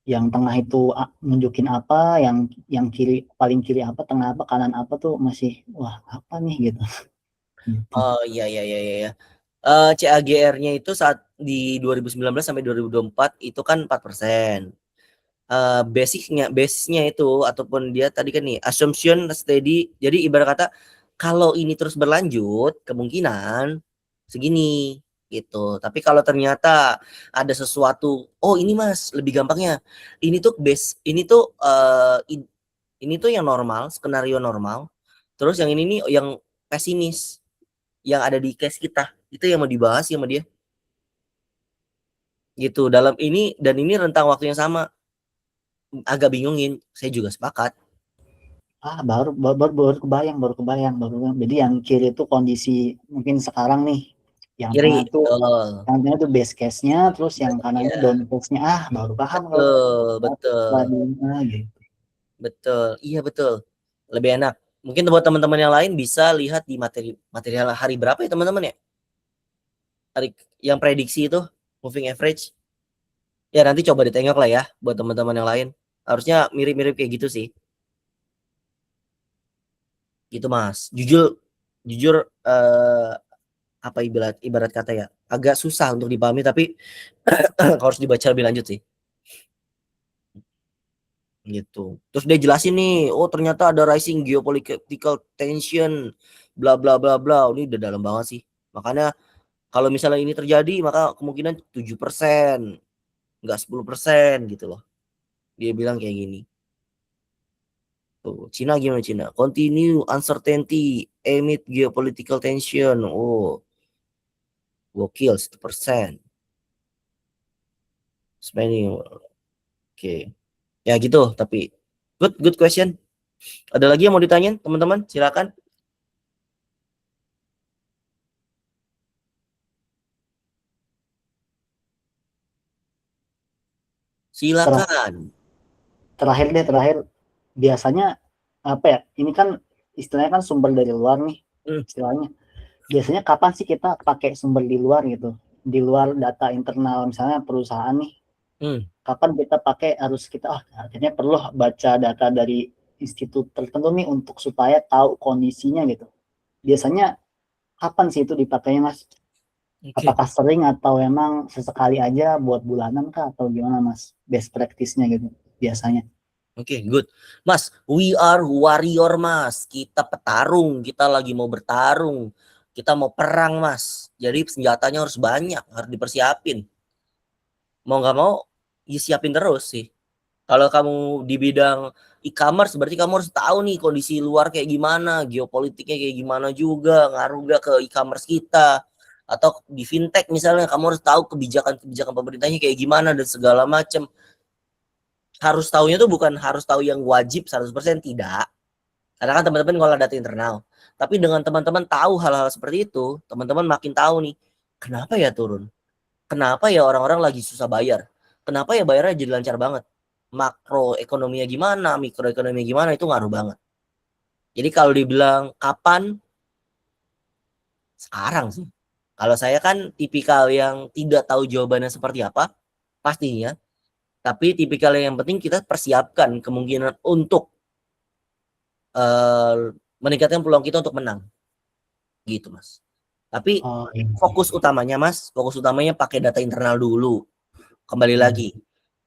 Yang tengah itu nunjukin apa, yang kiri paling kiri apa, tengah apa, kanan apa tuh masih wah apa nih gitu.
Oh iya. CAGR-nya itu saat di 2019 sampai 2024 itu kan 4%. Base-nya itu ataupun dia tadi kan nih assumption steady. Jadi ibarat kata kalau ini terus berlanjut kemungkinan segini gitu. Tapi kalau ternyata ada sesuatu, oh ini Mas, lebih gampangnya. Ini tuh ini tuh yang normal, skenario normal. Terus yang ini nih yang pesimis yang ada di case kita. Itu yang mau dibahas sama dia. Gitu. Dalam ini dan ini rentang waktu yang sama. Agak bingungin, saya juga sepakat.
Baru kebayang. Jadi yang kiri itu kondisi mungkin sekarang nih, yang tengah
Kiri,
tuh yang tengah tuh base case-nya, terus yang kanan tuh
iya,
down case-nya. Baru paham kalau
betul.
gitu.
Betul, iya betul. Lebih enak. Mungkin buat teman-teman yang lain bisa lihat di material hari berapa ya teman-teman ya? Hari yang prediksi itu moving average. Ya nanti coba ditengok lah ya buat teman-teman yang lain. Harusnya mirip-mirip kayak gitu sih. Gitu Mas. Jujur apa ibarat kata ya, agak susah untuk dipahami tapi harus dibaca lebih lanjut sih. Gitu. Terus dia jelasin nih, oh ternyata ada rising geopolitical tension, bla bla bla bla. Ini udah dalam banget sih. Makanya kalau misalnya ini terjadi, maka kemungkinan 7%, enggak 10% gitu loh. Dia bilang kayak gini. Tuh, Cina gimana Cina? Continue uncertainty amid geopolitical tension. Oh, gokil 1%. Spending. Oke. Ya gitu, tapi good question. Ada lagi yang mau ditanyain, teman-teman? Silakan. Silakan.
Terakhir biasanya apa ya? Ini kan istilahnya kan sumber dari luar nih, istilahnya. Biasanya kapan sih kita pakai sumber di luar gitu? Di luar data internal misalnya perusahaan nih. Kapan kita pakai akhirnya perlu baca data dari institut tertentu nih untuk supaya tahu kondisinya gitu. Biasanya kapan sih itu dipakainya Mas? Apakah sering atau emang sesekali aja buat bulanan kah atau gimana Mas? Best practice-nya gitu biasanya.
Oke, good. Mas, we are warrior, Mas. Kita petarung, kita lagi mau bertarung. Kita mau perang, Mas. Jadi senjatanya harus banyak, harus dipersiapin. Mau nggak mau, ya siapin terus sih. Kalau kamu di bidang e-commerce, berarti kamu harus tahu nih kondisi luar kayak gimana, geopolitiknya kayak gimana juga, ngaruh gak ke e-commerce kita. Atau di fintech misalnya, kamu harus tahu kebijakan-kebijakan pemerintahnya kayak gimana dan segala macam. Harus tahunya tuh bukan harus tahu yang wajib 100% tidak. Karena kan teman-teman ngolah data internal. Tapi dengan teman-teman tahu hal-hal seperti itu, teman-teman makin tahu nih, kenapa ya turun? Kenapa ya orang-orang lagi susah bayar? Kenapa ya bayarnya jadi lancar banget? Makroekonominya gimana, mikroekonominya gimana, itu ngaruh banget. Jadi kalau dibilang kapan, sekarang sih. Kalau saya kan tipikal yang tidak tahu jawabannya seperti apa, pastinya. Tapi tipikal yang penting kita persiapkan kemungkinan untuk meningkatkan peluang kita untuk menang. Gitu, Mas. Tapi fokus utamanya pakai data internal dulu. Kembali lagi.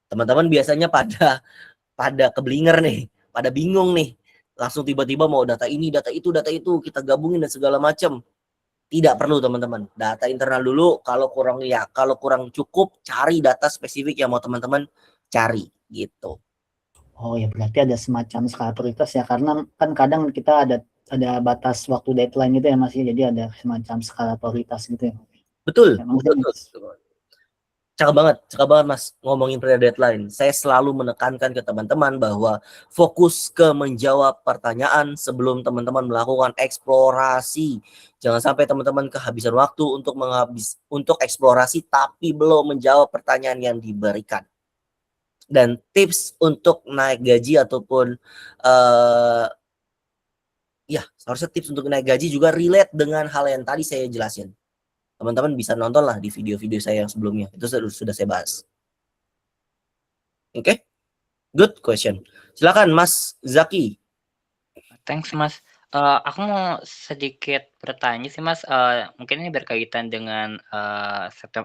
Teman-teman biasanya pada keblinger nih, pada bingung nih. Langsung tiba-tiba mau data ini, data itu, kita gabungin dan segala macam. Tidak perlu, teman-teman. Data internal dulu, kalau kurang cukup, cari data spesifik yang mau teman-teman cari gitu.
Oh ya, berarti ada semacam skala prioritas ya, karena kan kadang kita ada batas waktu deadline gitu ya Mas, jadi ada semacam skala prioritas gitu ya.
Betul. Cakep banget Mas ngomongin pre-deadline. Saya selalu menekankan ke teman-teman bahwa fokus ke menjawab pertanyaan sebelum teman-teman melakukan eksplorasi. Jangan sampai teman-teman kehabisan waktu untuk eksplorasi tapi belum menjawab pertanyaan yang diberikan. Dan tips untuk naik gaji ataupun ya harusnya tips untuk naik gaji juga relate dengan hal yang tadi saya jelasin. Teman-teman bisa nonton lah di video-video saya yang sebelumnya. Itu sudah saya bahas. Oke, good question. Silakan Mas Zaki.
Thanks Mas. Aku mau sedikit bertanya sih Mas, mungkin ini berkaitan dengan,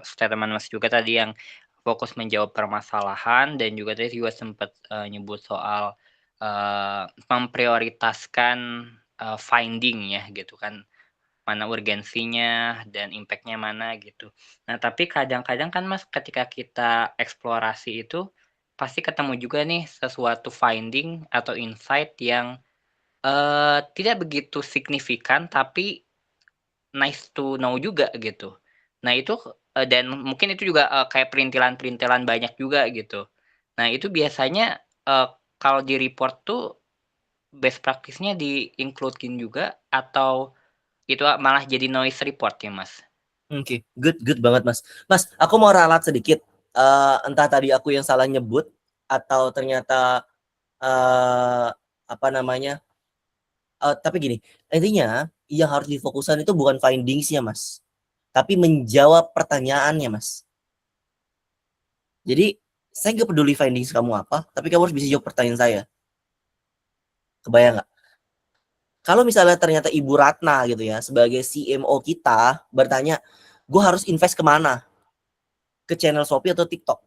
statement Mas juga tadi yang fokus menjawab permasalahan dan juga tadi juga sempat, nyebut soal, memprioritaskan, finding ya gitu kan, mana urgensinya dan impact-nya mana gitu. Nah tapi kadang-kadang kan Mas ketika kita eksplorasi itu, pasti ketemu juga nih sesuatu finding atau insight yang tidak begitu signifikan, tapi nice to know juga gitu. Nah itu, dan mungkin itu juga, kayak perintilan-perintilan banyak juga gitu. Nah itu biasanya, kalau di-report tuh best practice-nya di-include-in juga atau itu malah jadi noise report ya, Mas?
Oke, good banget Mas. Mas, aku mau ralat sedikit. Entah tadi aku yang salah nyebut atau ternyata apa namanya? Tapi gini, intinya yang harus difokuskan itu bukan findings-nya Mas, tapi menjawab pertanyaannya Mas. Jadi saya nggak peduli findings kamu apa, tapi kamu harus bisa jawab pertanyaan saya. Kebayang nggak? Kalau misalnya ternyata Ibu Ratna gitu ya, sebagai CMO kita bertanya, gue harus invest kemana? Ke channel Shopee atau TikTok?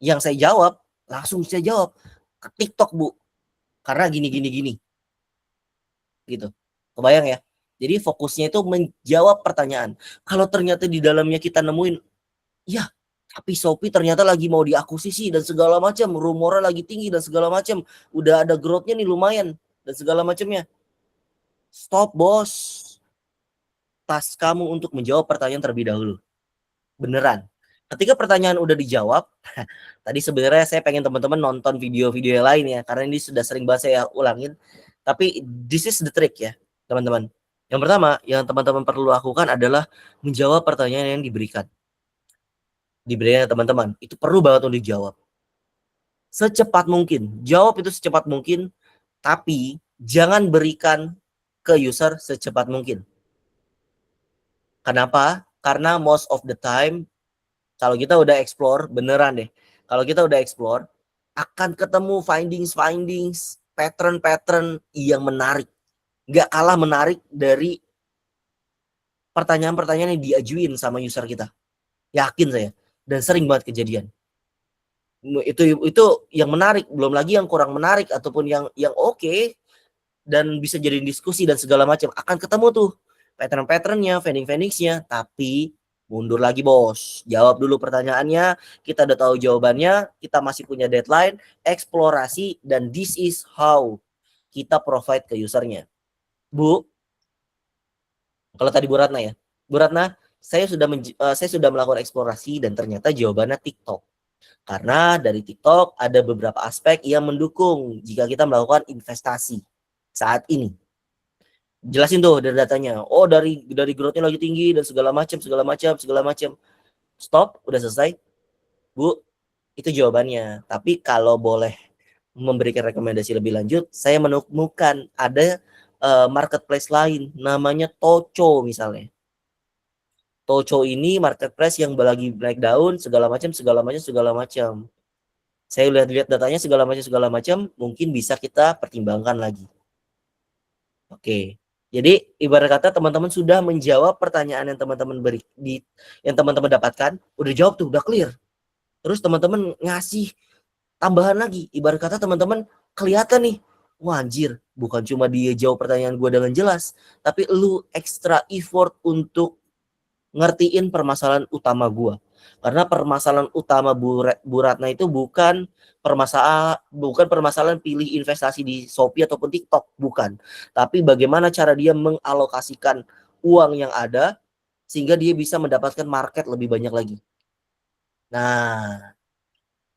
Yang saya jawab, langsung saya jawab, ke TikTok Bu, karena gini. Gitu. Kebayang ya? Jadi fokusnya itu menjawab pertanyaan. Kalau ternyata di dalamnya kita nemuin, ya tapi Shopee ternyata lagi mau diakuisisi dan segala macam, rumornya lagi tinggi dan segala macam, udah ada growth-nya nih lumayan dan segala macamnya. Stop bos, tas kamu untuk menjawab pertanyaan terlebih dahulu. Beneran. Ketika pertanyaan udah dijawab, tadi sebenarnya saya pengen teman-teman nonton video-video yang lain ya, karena ini sudah sering banget saya ulangin. Tapi this is the trick ya, teman-teman. Yang pertama, yang teman-teman perlu lakukan adalah menjawab pertanyaan yang diberikan. Diberikan teman-teman, itu perlu banget untuk dijawab. Secepat mungkin, jawab itu secepat mungkin, tapi jangan berikan ke user secepat mungkin. Kenapa? Karena most of the time, kalau kita udah explore, beneran deh, kalau kita udah explore, akan ketemu findings, pattern yang menarik. Nggak kalah menarik dari pertanyaan-pertanyaan yang diajuin sama user kita. Yakin saya. Dan sering banget kejadian. Itu yang menarik, belum lagi yang kurang menarik ataupun yang oke, dan bisa jadi diskusi dan segala macam. Akan ketemu tuh pattern-patternnya, findings-nya, tapi mundur lagi bos. Jawab dulu pertanyaannya, kita udah tahu jawabannya, kita masih punya deadline, eksplorasi, dan this is how kita provide ke usernya. Bu, kalau tadi Bu Ratna ya, Bu Ratna, saya sudah melakukan eksplorasi dan ternyata jawabannya TikTok. Karena dari TikTok ada beberapa aspek yang mendukung jika kita melakukan investasi saat ini. Jelasin tuh dari datanya. Oh, dari growth-nya lagi tinggi dan segala macam. Stop, udah selesai. Bu, itu jawabannya. Tapi kalau boleh memberikan rekomendasi lebih lanjut, saya menemukan ada marketplace lain namanya Tocho misalnya. Tocho ini marketplace yang lagi naik daun segala macam. Saya lihat datanya segala macam, mungkin bisa kita pertimbangkan lagi. Oke. Jadi ibarat kata teman-teman sudah menjawab pertanyaan yang teman-teman dapatkan, udah jawab tuh, udah clear. Terus teman-teman ngasih tambahan lagi, ibarat kata teman-teman kelihatan nih, wah anjir, bukan cuma dia jawab pertanyaan gue dengan jelas, tapi lu extra effort untuk ngertiin permasalahan utama gua. Karena permasalahan utama Bu Ratna itu bukan permasalahan pilih investasi di Shopee ataupun TikTok, bukan. Tapi bagaimana cara dia mengalokasikan uang yang ada sehingga dia bisa mendapatkan market lebih banyak lagi. Nah,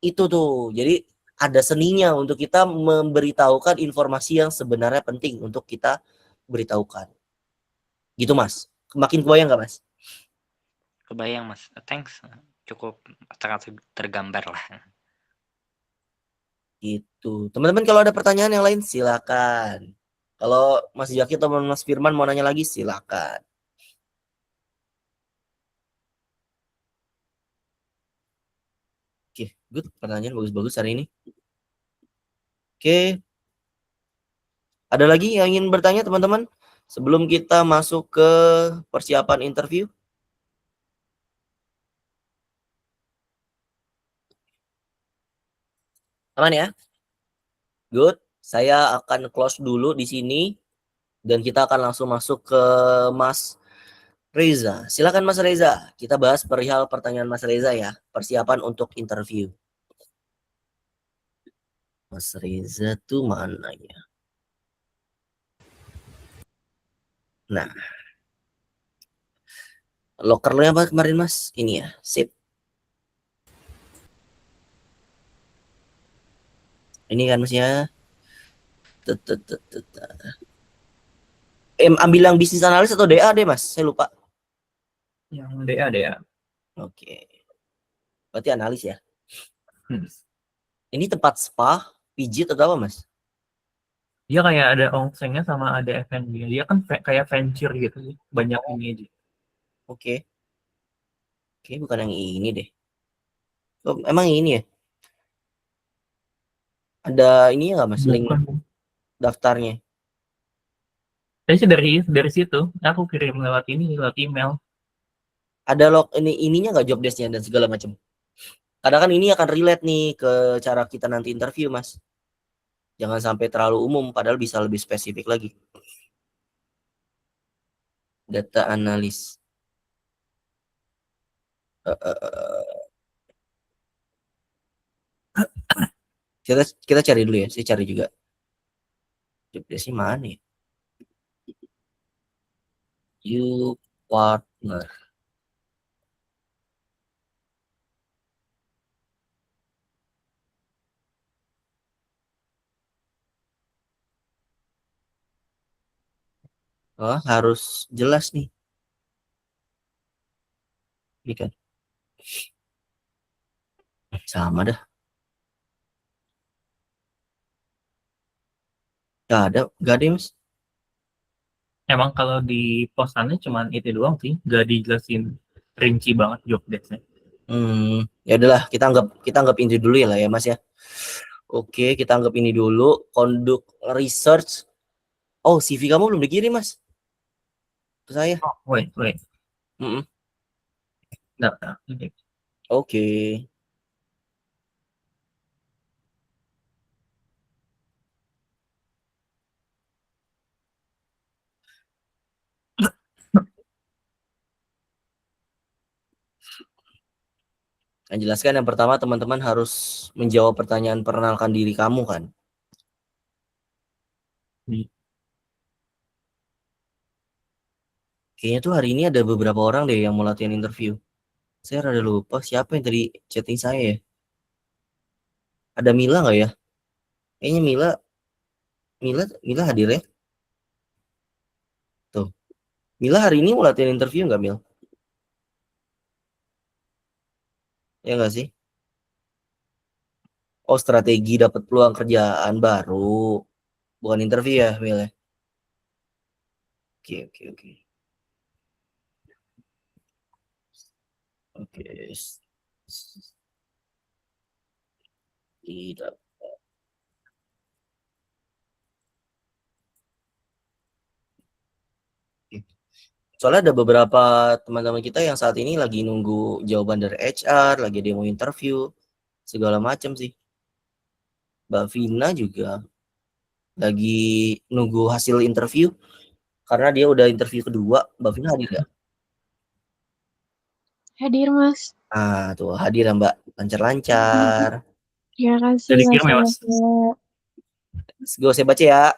itu tuh. Jadi ada seninya untuk kita memberitahukan informasi yang sebenarnya penting untuk kita beritahukan. Gitu, Mas. Makin kebayang nggak, Mas?
Kebayang, Mas. Thanks. Cukup sangat tergambar lah.
Gitu. Teman-teman kalau ada pertanyaan yang lain silakan. Kalau Mas Jaki atau Mas Firman mau nanya lagi silakan. Oke, good. Pertanyaan bagus-bagus hari ini. Oke. Ada lagi yang ingin bertanya teman-teman? Sebelum kita masuk ke persiapan interview. Aman ya? Good. Saya akan close dulu di sini. Dan kita akan langsung masuk ke Mas Reza. Silakan Mas Reza. Kita bahas perihal pertanyaan Mas Reza ya. Persiapan untuk interview. Mas Reza tuh mana ya? Nah. Lokernya apa kemarin Mas? Ini ya. Sip. Ini kan Mas ya. Ambil yang bisnis analis atau DA deh Mas? Saya lupa.
Yang DA.
Oke. Berarti analis ya.
Hmm.
Ini tempat spa, pijit atau apa Mas?
Dia kayak ada onsennya sama ada F&B. Dia kan kayak venture gitu sih. Banyak ini aja.
Oke. Oke, bukan yang ini deh. Oh, emang ini ya? Ada ini nggak Mas? Link
Bukan.
daftarnya?
Saya sih dari situ. Aku kirim lewat email.
Ada ininya nggak job desk-nya dan segala macam? Kadang kan ini akan relate nih ke cara kita nanti interview Mas. Jangan sampai terlalu umum, padahal bisa lebih spesifik lagi. Data analis. Kita cari dulu ya. Saya cari juga. Job desk-nya mana ya? You partner. Oh, harus jelas nih. Ini kan. Sama dah. Gak ada Mas.
Emang kalau di postannya cuman itu doang sih. Gak dijelasin rinci banget job desk-nya.
Ya udahlah, kita anggap ini dulu ya lah ya Mas ya. Oke, kita anggap ini dulu. Conduct research. Oh, CV kamu belum dikirim Mas ke saya.
Oh, wait.
Mm-mm.
Nah,
Oke. Yang jelaskan yang pertama teman-teman harus menjawab pertanyaan perkenalkan diri kamu kan. Kayaknya tuh hari ini ada beberapa orang deh yang mau latihan interview. Saya rada lupa siapa yang tadi chatting saya ya. Ada Mila nggak ya? Kayaknya Mila hadir ya. Tuh. Mila hari ini mau latihan interview nggak Mil? Ya nggak sih? Oh, strategi dapat peluang kerjaan baru. Bukan interview ya, Mil ya? Oke. Oke. Tidak. Soalnya ada beberapa teman-teman kita yang saat ini lagi nunggu jawaban dari HR, lagi demo interview, segala macam sih. Mbak Vina juga lagi nunggu hasil interview karena dia udah interview kedua. Mbak Vina hadir nggak?
Hadir, Mas.
Tuh hadir ya Mbak, lancar-lancar.
Terima kasih,
Jadi
Mas.
kirim ya, Mas.
Let's go, saya baca ya.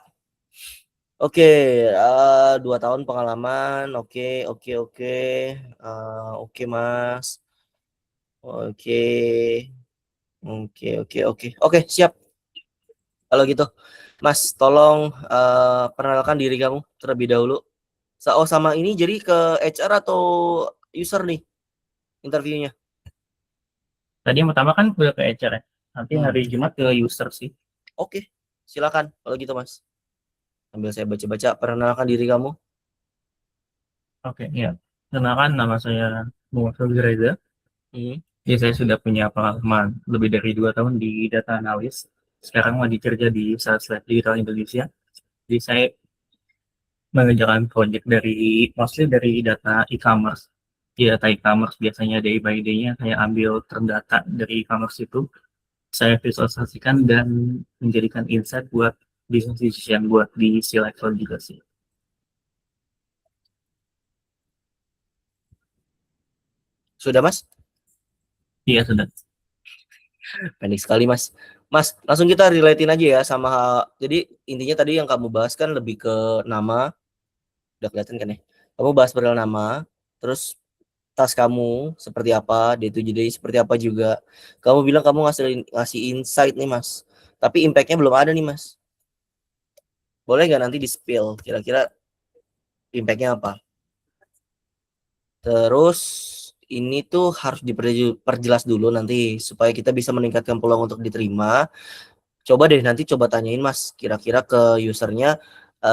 Oke, 2 tahun pengalaman. Oke, Mas. Oke. Oke, siap. Kalau gitu, Mas, tolong perkenalkan diri kamu terlebih dahulu. Sama ini jadi ke HR atau user nih interviewnya?
Tadi yang pertama kan udah ke HR ya. Nanti
Hmm.
hari Jumat ke user sih.
Oke, silakan kalau gitu, Mas. Sambil saya baca-baca, perkenalkan diri kamu.
Oke, iya. Kenalkan, nama saya Muhammad Reza.
Hmm.
Ya, saya sudah punya pengalaman lebih dari 2 tahun di data analis. Sekarang lagi kerja di Salesforce Digital Indonesia. Jadi saya mengerjakan project mostly dari data e-commerce. Di data e-commerce biasanya day by day-nya saya ambil terdata dari e-commerce itu, saya visualisasikan dan menjadikan insight buat business decision buat di C-level juga sih.
Sudah, Mas?
Iya, sudah.
Pendek sekali, Mas. Mas, langsung kita relatein aja ya sama jadi intinya tadi yang kamu bahas kan lebih ke nama, udah kelihatan kan ya? Kamu bahas perihal nama, terus tas kamu seperti apa, day to day seperti apa juga. Kamu bilang kamu ngasih insight nih, Mas. Tapi impact-nya belum ada nih, Mas. Boleh nggak nanti di-spill kira-kira impact-nya apa? Terus ini tuh harus diperjelas dulu nanti supaya kita bisa meningkatkan peluang untuk diterima. Coba deh nanti coba tanyain Mas, kira-kira ke usernya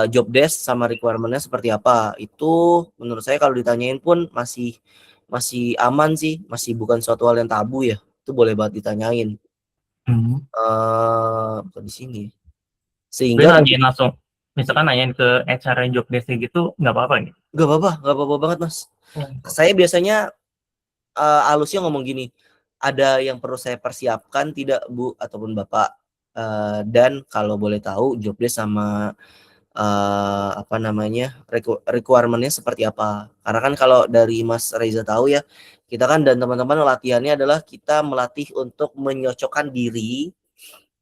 job desk sama requirement-nya seperti apa. Itu menurut saya kalau ditanyain pun masih masih aman sih, masih bukan suatu hal yang tabu ya. Itu boleh banget ditanyain. Bukan di sini.
Tapi
Sehingga nanti
nanyain langsung, misalkan nanyain ke HR job desk gitu, nggak apa-apa nih.
nggak apa-apa banget Mas. Saya biasanya halusnya ngomong gini, ada yang perlu saya persiapkan tidak Bu ataupun Bapak? Dan kalau boleh tahu job desk sama apa namanya requirement-nya seperti apa? Karena kan kalau dari Mas Reza tahu ya, kita kan dan teman-teman latihannya adalah kita melatih untuk menyocokkan diri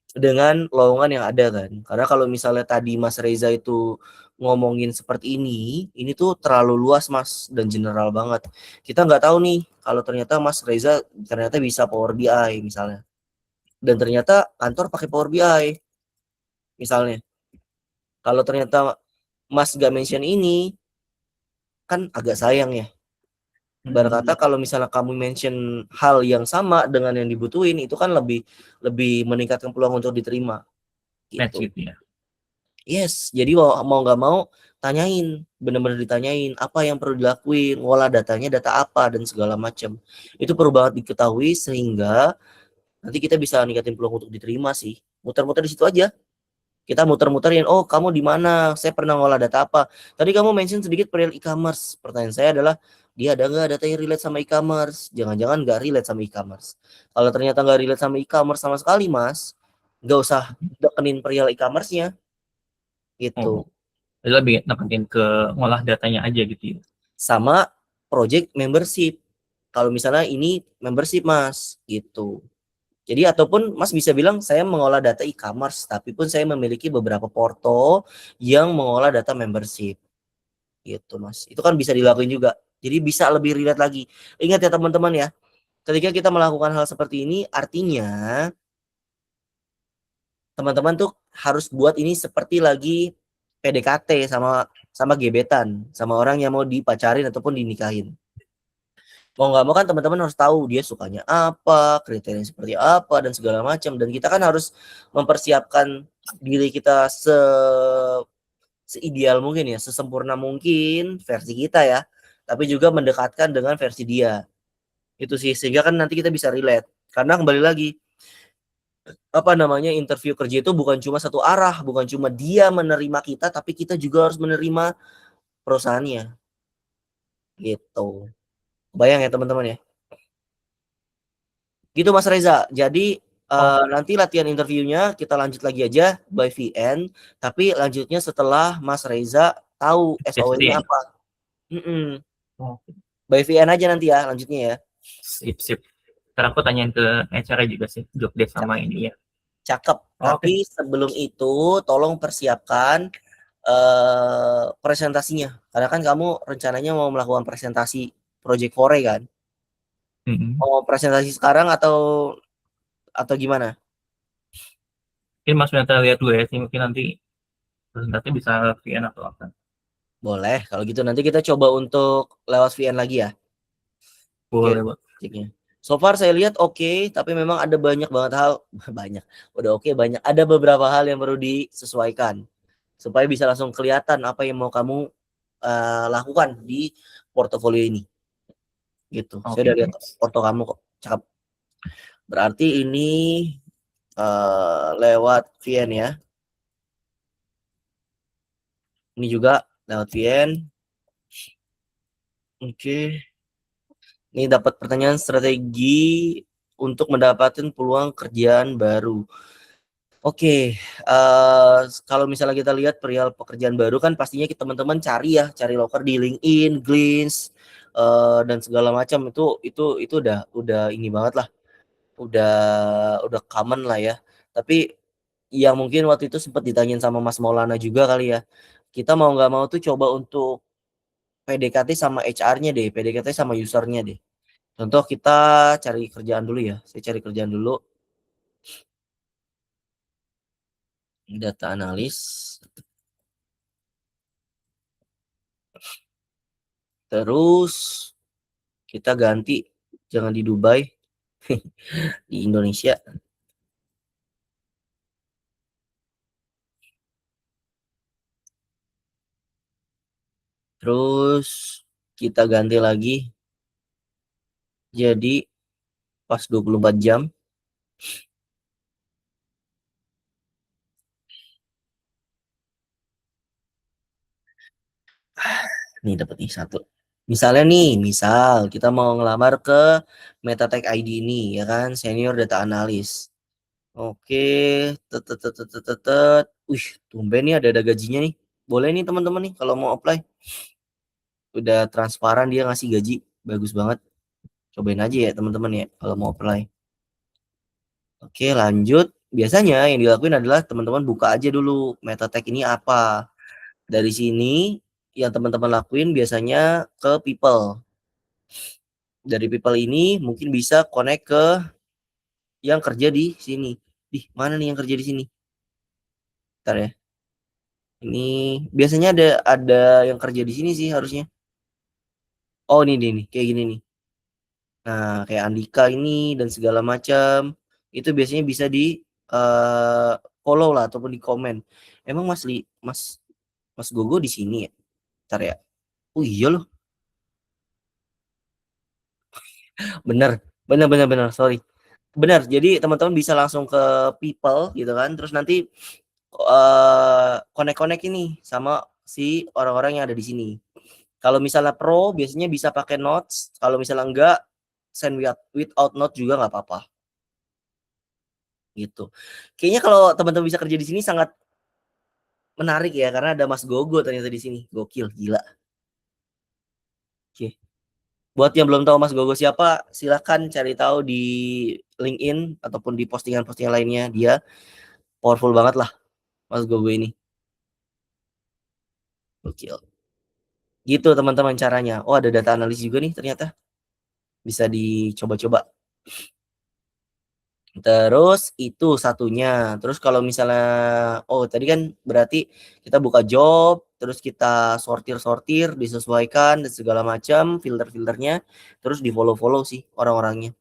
dengan lowongan yang ada kan. Karena kalau misalnya tadi Mas Reza itu ngomongin seperti ini tuh terlalu luas Mas dan general banget. Kita nggak tahu nih kalau ternyata Mas Reza ternyata bisa Power BI misalnya. Dan ternyata kantor pakai Power BI misalnya. Kalau ternyata Mas gak mention ini kan agak sayang ya. Berkata kalau misalnya kamu mention hal yang sama dengan yang dibutuhin itu kan lebih meningkatkan peluang untuk diterima
Match
gitu.
gitu ya.
Yes, jadi mau nggak mau tanyain, bener-bener ditanyain apa yang perlu dilakuin, ngolah datanya data apa dan segala macam. Itu perlu banget diketahui sehingga nanti kita bisa ningkatin peluang untuk diterima sih. Muter-muter di situ aja. Kita muter-muterin, oh kamu di mana? Saya pernah ngolah data apa? Tadi kamu mention sedikit perihal e-commerce. Pertanyaan saya adalah, dia ada nggak data yang relate sama e-commerce? Jangan-jangan nggak relate sama e-commerce. Kalau ternyata nggak relate sama e-commerce sama sekali, Mas, nggak usah dekenin perihal e-commerce-nya. Gitu.
Jadi lebih nekenin ke ngolah datanya aja gitu ya.
Sama project membership. Kalau misalnya ini membership, Mas, gitu. Jadi ataupun Mas bisa bilang saya mengolah data e-commerce, tapi pun saya memiliki beberapa porto yang mengolah data membership. Gitu, Mas. Itu kan bisa dilakuin juga. Jadi bisa lebih relate lagi. Ingat ya teman-teman ya, ketika kita melakukan hal seperti ini artinya teman-teman tuh harus buat ini seperti lagi PDKT sama gebetan, sama orang yang mau dipacarin ataupun dinikahin. Mau nggak mau kan teman-teman harus tahu dia sukanya apa, kriterianya seperti apa dan segala macam dan kita kan harus mempersiapkan diri kita seideal mungkin ya, sesempurna mungkin versi kita ya, tapi juga mendekatkan dengan versi dia. Itu sih sehingga kan nanti kita bisa relate. Karena kembali lagi apa namanya interview kerja itu bukan cuma satu arah, bukan cuma dia menerima kita tapi kita juga harus menerima perusahaannya. Gitu. Bayang ya teman-teman ya. Gitu Mas Reza. Jadi nanti latihan interviewnya kita lanjut lagi aja by VN, tapi lanjutnya setelah Mas Reza tahu SOW-nya apa. By VN aja nanti ya lanjutnya ya.
Sip. Ntar aku tanyain ke HR juga sih, job desk sama ini ya.
Cakep. Tapi sebelum itu tolong persiapkan presentasinya. Karena kan kamu rencananya mau melakukan presentasi Project Fore kan?
Mhm.
Mau presentasi sekarang atau gimana?
Mungkin Mas Meta lihat dulu ya sih, mungkin nanti presentasi bisa VN atau apa.
Boleh, kalau gitu nanti kita coba untuk lewat VN lagi ya. Oke,
Boleh, Pak.
ceknya. So far saya lihat oke, tapi memang ada banyak banget hal banyak. Udah oke banyak. Ada beberapa hal yang perlu disesuaikan supaya bisa langsung kelihatan apa yang mau kamu lakukan di portofolio ini. Gitu. Saya
Oke,
udah lihat foto kamu kok. Cakep. Berarti ini lewat VN ya. Ini juga lewat VN. Oke. Ini dapat pertanyaan strategi untuk mendapatkan peluang kerjaan baru. Oke, kalau misalnya kita lihat perihal pekerjaan baru kan pastinya teman-teman cari loker di LinkedIn, Glints, dan segala macam itu udah ini banget lah, udah common lah ya. Tapi yang mungkin waktu itu sempat ditanyain sama Mas Maulana juga kali ya. Kita mau nggak mau tuh coba untuk PDKT sama HR-nya deh, PDKT sama usernya deh. Contoh kita cari kerjaan dulu ya. Saya cari kerjaan dulu. Data analis. Terus kita ganti, jangan di Dubai, di Indonesia. Terus kita ganti lagi jadi pas 24 jam. Nih dapat nih satu. Misalnya nih, misal kita mau ngelamar ke Metatech ID ini ya kan, senior data analis. Oke, tetet. Wih, tumben nih ada gajinya nih. Boleh nih teman-teman nih kalau mau apply. Udah transparan dia ngasih gaji, bagus banget. Cobain aja ya teman-teman ya kalau mau apply. Oke, lanjut. Biasanya yang dilakuin adalah teman-teman buka aja dulu Metatech ini apa. Dari sini yang teman-teman lakuin biasanya ke people. Dari people ini mungkin bisa connect ke yang kerja di sini. Mana nih yang kerja di sini? Bentar ya. Ini biasanya ada yang kerja di sini sih harusnya. Oh, ini nih kayak gini nih. Nah, kayak Andika ini dan segala macam itu biasanya bisa di follow lah ataupun di komen. Emang Mas Gogo di sini ya? Bentar ya. Oh iya loh. Bener, sorry. Benar. Jadi teman-teman bisa langsung ke people gitu kan. Terus nanti connect ini sama si orang-orang yang ada di sini. Kalau misalnya pro biasanya bisa pakai notes. Kalau misalnya enggak send without note juga nggak apa-apa. Gitu. Kayaknya kalau teman-teman bisa kerja di sini sangat menarik ya karena ada Mas Gogo ternyata di sini. Gokil, gila. Oke. Buat yang belum tahu Mas Gogo siapa, silakan cari tahu di LinkedIn ataupun di postingan-postingan lainnya. Dia powerful banget lah Mas Gogo ini. Gokil. Gitu teman-teman caranya. Oh, ada data analis juga nih ternyata. Bisa dicoba-coba. Terus itu satunya. Terus kalau misalnya tadi kan berarti kita buka job, terus kita sortir-sortir, disesuaikan dan segala macam, filter-filternya, terus di-follow-follow sih orang-orangnya.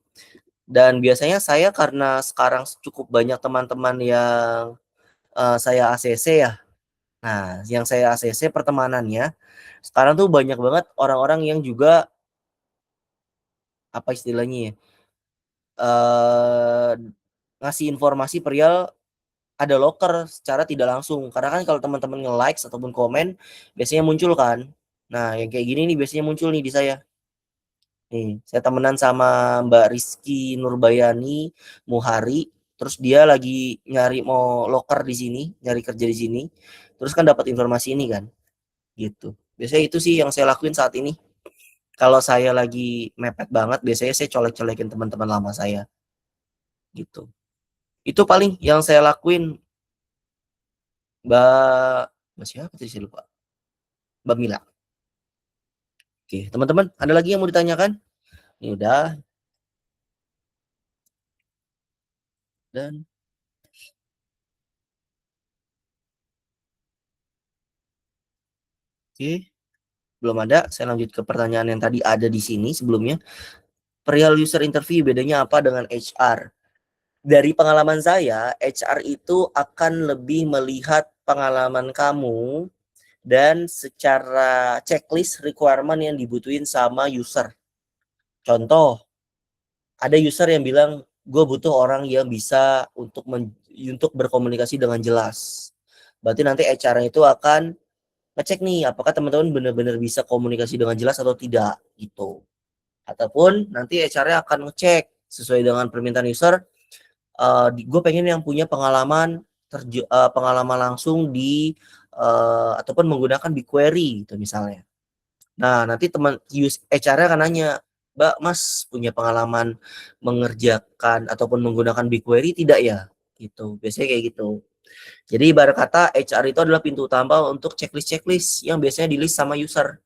Dan biasanya saya karena sekarang cukup banyak teman-teman yang saya ACC ya. Nah, yang saya ACC pertemanannya sekarang tuh banyak banget orang-orang yang juga apa istilahnya ya? Ngasih informasi perihal ada loker secara tidak langsung. Karena kan kalau teman-teman nge-like ataupun komen biasanya muncul kan. Nah, yang kayak gini nih biasanya muncul nih di saya. Nih, saya temenan sama Mbak Rizky Nurbayani Muhari. Terus dia lagi nyari mau loker di sini, nyari kerja di sini. Terus kan dapat informasi ini kan. Gitu. Biasanya itu sih yang saya lakuin saat ini. Kalau saya lagi mepet banget, biasanya saya colek-colekin teman-teman lama saya. Gitu. Itu paling yang saya lakuin. Mbak siapa tadi saya lupa. Mbak Mila. Oke, teman-teman, ada lagi yang mau ditanyakan? Ini udah. Dan oke, belum ada. Saya lanjut ke pertanyaan yang tadi ada di sini sebelumnya. Perihal user interview bedanya apa dengan HR? Dari pengalaman saya, HR itu akan lebih melihat pengalaman kamu dan secara checklist requirement yang dibutuhin sama user. Contoh, ada user yang bilang, gue butuh orang yang bisa untuk berkomunikasi dengan jelas. Berarti nanti HR itu akan ngecek nih, apakah teman-teman benar-benar bisa komunikasi dengan jelas atau tidak, gitu. Ataupun nanti HR-nya akan ngecek sesuai dengan permintaan user, gue pengen yang punya pengalaman pengalaman langsung di ataupun menggunakan BigQuery gitu misalnya. Nah, nanti teman HR-nya akan nanya, Mbak, Mas punya pengalaman mengerjakan ataupun menggunakan BigQuery tidak ya? Gitu. Biasanya kayak gitu. Jadi ibarat kata HR itu adalah pintu utama untuk checklist yang biasanya di list sama user.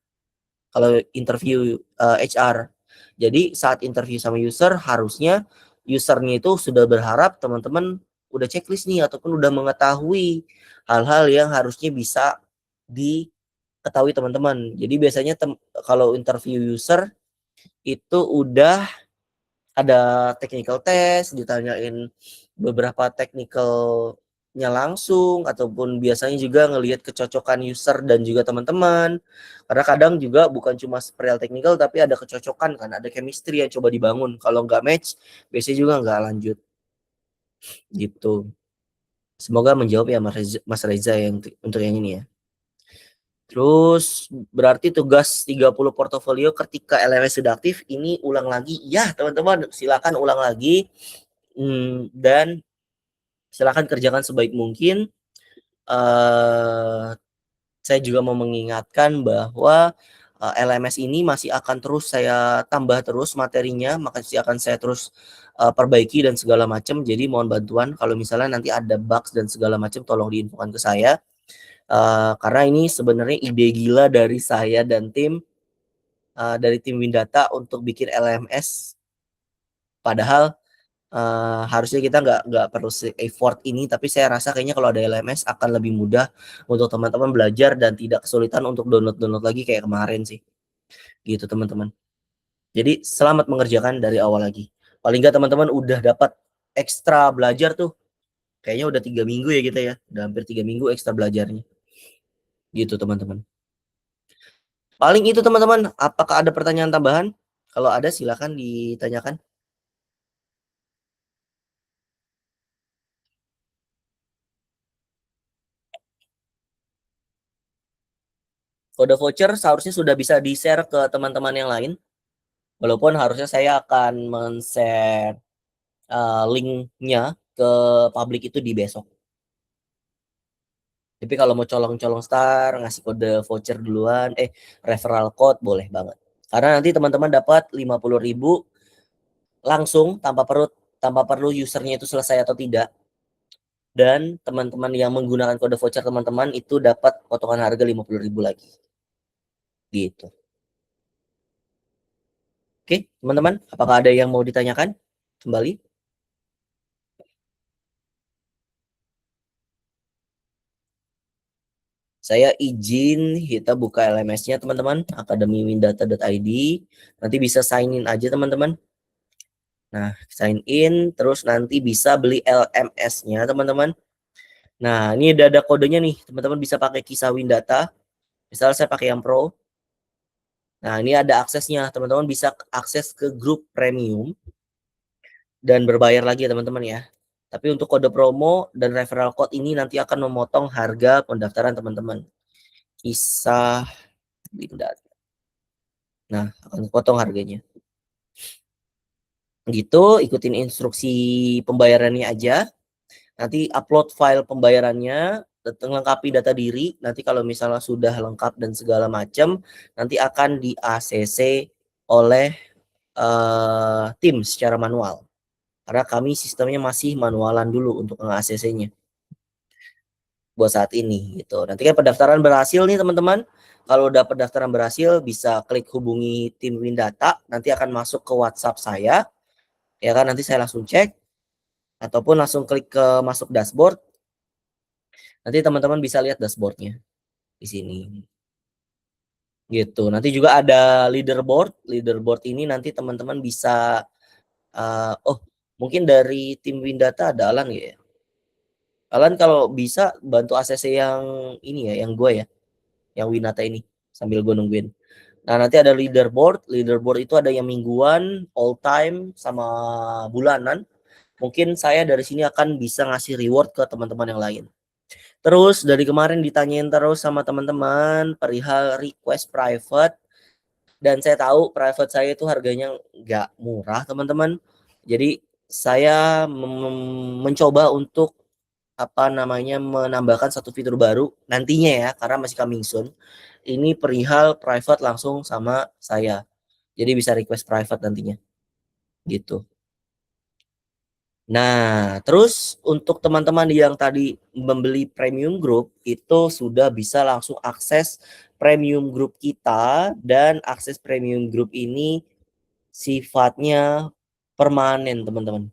Kalau interview HR. Jadi saat interview sama user harusnya usernya itu sudah berharap teman-teman udah checklist nih ataupun udah mengetahui hal-hal yang harusnya bisa diketahui teman-teman. Jadi biasanya kalau interview user itu udah ada technical test, ditanyain beberapa technicalnya langsung, ataupun biasanya juga ngelihat kecocokan user dan juga teman-teman. Karena kadang juga bukan cuma perihal technical, tapi ada kecocokan kan, ada chemistry yang coba dibangun. Kalau nggak match, biasanya juga nggak lanjut. Gitu. Semoga menjawab ya Mas Reza yang untuk yang ini ya. Terus berarti tugas 30 portofolio ketika LMS sudah aktif ini ulang lagi. Ya, teman-teman, silakan ulang lagi. Dan silakan kerjakan sebaik mungkin. Saya juga mau mengingatkan bahwa LMS ini masih akan terus saya tambah terus materinya, masih akan saya terus perbaiki dan segala macam. Jadi mohon bantuan kalau misalnya nanti ada bugs dan segala macam tolong diinfokan ke saya. Karena ini sebenarnya ide gila dari saya dan tim dari tim Windata untuk bikin LMS. Padahal harusnya kita nggak perlu effort ini, tapi saya rasa kayaknya kalau ada LMS akan lebih mudah untuk teman-teman belajar dan tidak kesulitan untuk download lagi kayak kemarin sih. Gitu teman-teman. Jadi selamat mengerjakan dari awal lagi. Paling nggak teman-teman udah dapat ekstra belajar tuh. Kayaknya udah 3 minggu ya kita ya. Udah hampir 3 minggu ekstra belajarnya. Gitu teman-teman. Paling itu teman-teman. Apakah ada pertanyaan tambahan? Kalau ada silakan ditanyakan. Kode voucher seharusnya sudah bisa di-share ke teman-teman yang lain. Walaupun harusnya saya akan men-share link-nya ke publik itu di besok. Tapi kalau mau colong-colong star, ngasih kode voucher duluan, referral code boleh banget. Karena nanti teman-teman dapat 50.000 langsung tanpa perlu usernya itu selesai atau tidak. Dan teman-teman yang menggunakan kode voucher teman-teman itu dapat potongan harga 50.000 lagi. Gitu. Oke, teman-teman, apakah ada yang mau ditanyakan kembali? Saya izin kita buka LMS-nya teman-teman, akademiwindata.id. Nanti bisa sign in aja teman-teman. Nah, sign in, terus nanti bisa beli LMS-nya teman-teman. Nah, ini udah ada kodenya nih, teman-teman bisa pakai Kisah Windata. Misalnya saya pakai yang Pro. Nah, ini ada aksesnya, teman-teman bisa akses ke grup premium. Dan berbayar lagi ya teman-teman ya. Tapi untuk kode promo dan referral code ini nanti akan memotong harga pendaftaran teman-teman. Kisah Windata. Nah, akan potong harganya. Gitu, ikutin instruksi pembayarannya aja. Nanti upload file pembayarannya, lengkapi data diri. Nanti kalau misalnya sudah lengkap dan segala macam, nanti akan di ACC oleh tim secara manual. Karena kami sistemnya masih manualan dulu untuk nge-ACC-nya. Buat saat ini gitu. Nanti kan pendaftaran berhasil nih teman-teman. Kalau udah pendaftaran berhasil bisa klik hubungi tim Windata, nanti akan masuk ke WhatsApp saya. Ya kan nanti saya langsung cek. ataupun langsung klik ke masuk dashboard. Nanti teman-teman bisa lihat dashboardnya di sini. Gitu. Nanti juga ada leaderboard. Leaderboard ini nanti teman-teman bisa mungkin dari tim Windata ada Alan ya. Alan kalau bisa bantu ACC yang ini ya, yang gue ya, yang Winata ini sambil gue nungguin. Nah, nanti ada leaderboard. Leaderboard itu ada yang mingguan, all time, sama bulanan. Mungkin saya dari sini akan bisa ngasih reward ke teman-teman yang lain. Terus dari kemarin ditanyain terus sama teman-teman perihal request private. Dan saya tahu private saya itu harganya nggak murah, teman-teman. Jadi saya mencoba untuk menambahkan satu fitur baru nantinya ya, karena masih coming soon. Ini perihal private langsung sama saya. Jadi bisa request private nantinya. Gitu. Nah, terus untuk teman-teman yang tadi membeli premium group itu sudah bisa langsung akses premium group kita, dan akses premium group ini sifatnya permanen, teman-teman.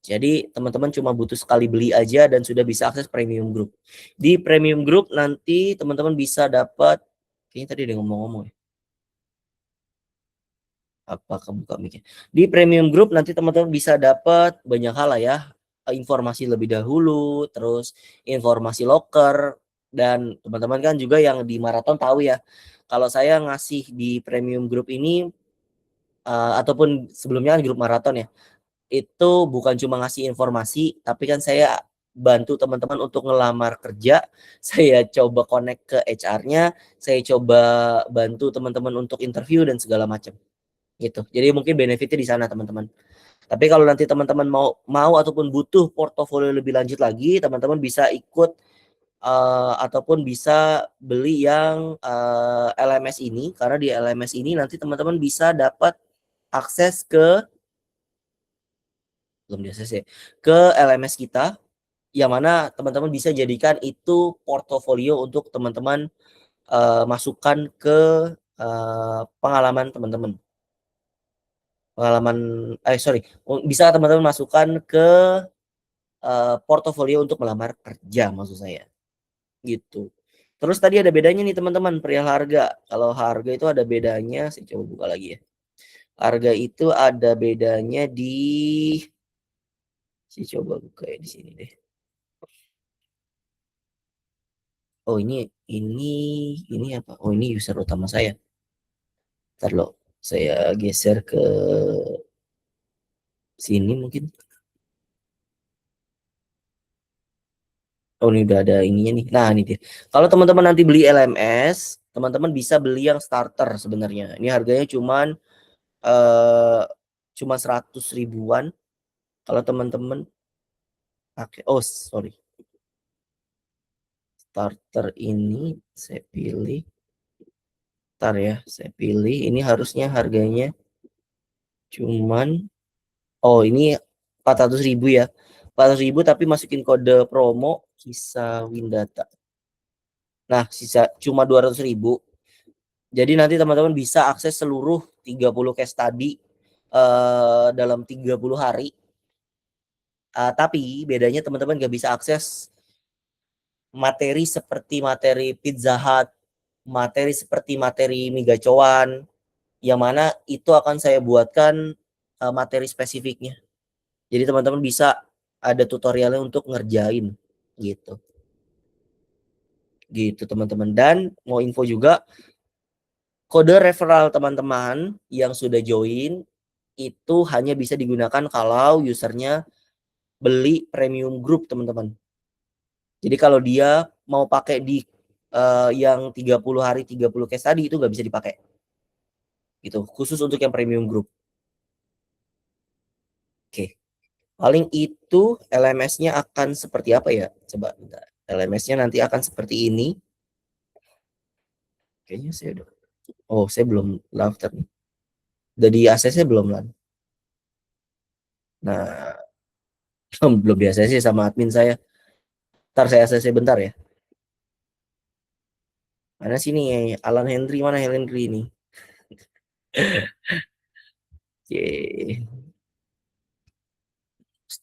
Jadi teman-teman cuma butuh sekali beli aja dan sudah bisa akses premium group. Di premium group nanti teman-teman bisa dapat, kayaknya tadi ada ngomong-ngomong ya. Apa kebuka mic-nya? Di premium group nanti teman-teman bisa dapat banyak hal lah ya. Informasi lebih dahulu, terus informasi locker, dan teman-teman kan juga yang di maraton tahu ya. Kalau saya ngasih di premium group ini ataupun sebelumnya kan grup maraton ya, itu bukan cuma ngasih informasi, tapi kan saya bantu teman-teman untuk ngelamar kerja. Saya coba connect ke HR-nya, saya coba bantu teman-teman untuk interview dan segala macam. Gitu. Jadi mungkin benefitnya di sana, teman-teman. Tapi kalau nanti teman-teman mau ataupun butuh portofolio lebih lanjut lagi, teman-teman bisa ikut ataupun bisa beli yang LMS ini, karena di LMS ini nanti teman-teman bisa dapat akses ke ke LMS kita, yang mana teman-teman bisa jadikan itu portofolio untuk teman-teman masukkan ke pengalaman teman-teman. Bisa teman-teman masukkan ke portofolio untuk melamar kerja, maksud saya. Gitu. Terus tadi ada bedanya nih teman-teman perihal harga. Kalau harga itu ada bedanya, saya coba buka lagi ya. Harga itu ada bedanya saya coba buka ya di sini deh. Oh ini apa? Oh ini user utama saya. Ntar lo, saya geser ke sini mungkin. Oh ini udah ada ininya nih. Nah ini dia. Kalau teman-teman nanti beli LMS, teman-teman bisa beli yang starter sebenarnya. Ini harganya cuma 100 ribuan. Kalau teman-teman pakai, oh sorry. Starter ini saya pilih. Ntar ya, saya pilih. Ini harusnya harganya cuman, oh ini 400 ribu ya. 400 ribu tapi masukin kode promo Kisah Windata. Nah, sisa cuma 200 ribu. Jadi nanti teman-teman bisa akses seluruh 30 case study dalam 30 hari. Tapi bedanya teman-teman gak bisa akses materi seperti materi Pizza Hut, materi seperti materi mie gacoan, yang mana itu akan saya buatkan materi spesifiknya. Jadi teman-teman bisa ada tutorialnya untuk ngerjain gitu. Gitu teman-teman. Dan mau info juga, kode referral teman-teman yang sudah join itu hanya bisa digunakan kalau usernya beli premium group, teman-teman. Jadi kalau dia mau pakai di yang 30 hari 30 case tadi itu nggak bisa dipakai. Gitu, khusus untuk yang premium group. Oke. Paling itu LMS-nya akan seperti apa ya? Coba bentar. LMS-nya nanti akan seperti ini. Kayaknya saya udah. Oh, saya belum daftar nih. Udah di ACC belum lan? Nah, belum di ACC sama admin saya. Ntar saya ACC bentar ya. Mana sini Alan Henry, mana Henry ini? Oke.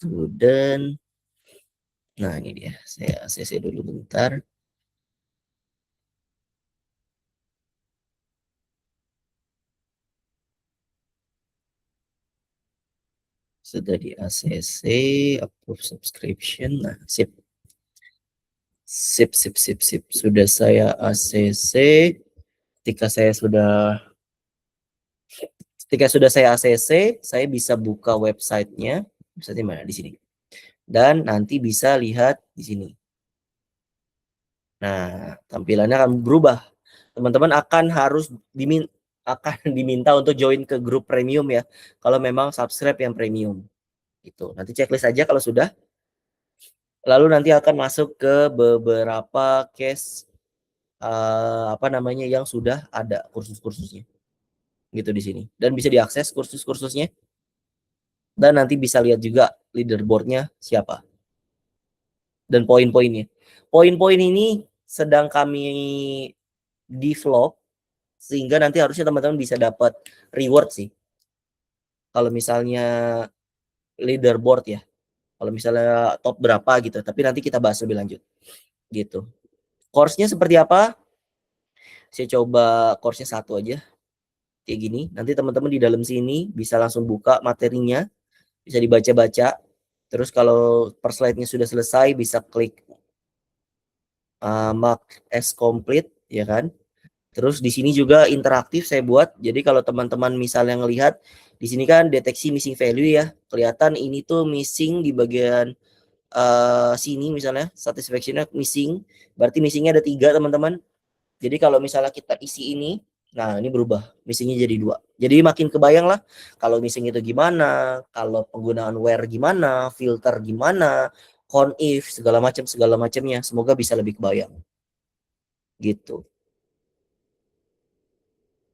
student. Nah, ini dia. Saya ACC dulu bentar. Sudah di ACC, approve subscription. Nah, sip. Sip. Sudah saya ACC. Ketika sudah saya ACC, saya bisa buka websitenya. Websitenya mana? Di sini. Dan nanti bisa lihat di sini. Nah, tampilannya akan berubah. Teman-teman akan diminta untuk join ke grup premium ya. Kalau memang subscribe yang premium. Gitu. Nanti checklist aja kalau sudah. Lalu nanti akan masuk ke beberapa case yang sudah ada kursus-kursusnya. Gitu di sini. Dan bisa diakses kursus-kursusnya. Dan nanti bisa lihat juga leaderboardnya siapa. Dan poin-poinnya. Poin-poin ini sedang kami develop sehingga nanti harusnya teman-teman bisa dapat reward sih. Kalau misalnya leaderboard ya. Kalau misalnya top berapa gitu. Tapi nanti kita bahas lebih lanjut. Gitu. Course-nya seperti apa? Saya coba course-nya satu aja. Kayak gini. Nanti teman-teman di dalam sini bisa langsung buka materinya. Bisa dibaca-baca. Terus kalau per slide-nya sudah selesai bisa klik mark as complete ya kan. Terus di sini juga interaktif saya buat. Jadi kalau teman-teman misalnya ngelihat di sini kan deteksi missing value ya. Kelihatan ini tuh missing di bagian sini misalnya satisfaction-nya missing. Berarti missingnya ada 3 teman-teman. Jadi kalau misalnya kita isi ini, nah ini berubah. Missingnya jadi 2. Jadi makin kebayang lah kalau missing itu gimana, kalau penggunaan where gimana, filter gimana, count if segala macamnya. Semoga bisa lebih kebayang. Gitu.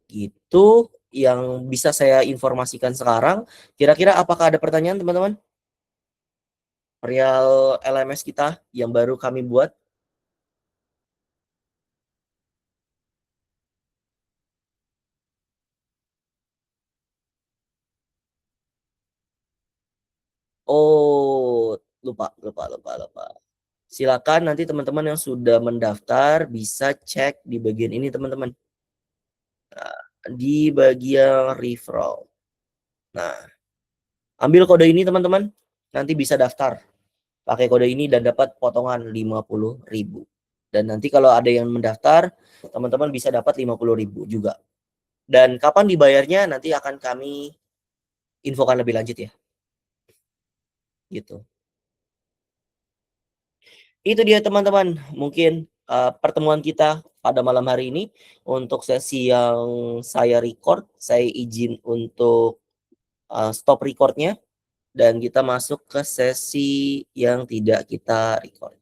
Itu yang bisa saya informasikan sekarang. Kira-kira apakah ada pertanyaan teman-teman? Perihal LMS kita yang baru kami buat. Oh, lupa. Silakan nanti teman-teman yang sudah mendaftar bisa cek di bagian ini teman-teman. Nah, di bagian referral. Nah, ambil kode ini teman-teman. Nanti bisa daftar. Pakai kode ini dan dapat potongan 50.000. Dan nanti kalau ada yang mendaftar, teman-teman bisa dapat 50.000 juga. Dan kapan dibayarnya nanti akan kami infokan lebih lanjut ya. Gitu. Itu dia teman-teman, mungkin pertemuan kita pada malam hari ini. Untuk sesi yang saya record, saya izin untuk stop recordnya. Dan kita masuk ke sesi yang tidak kita record.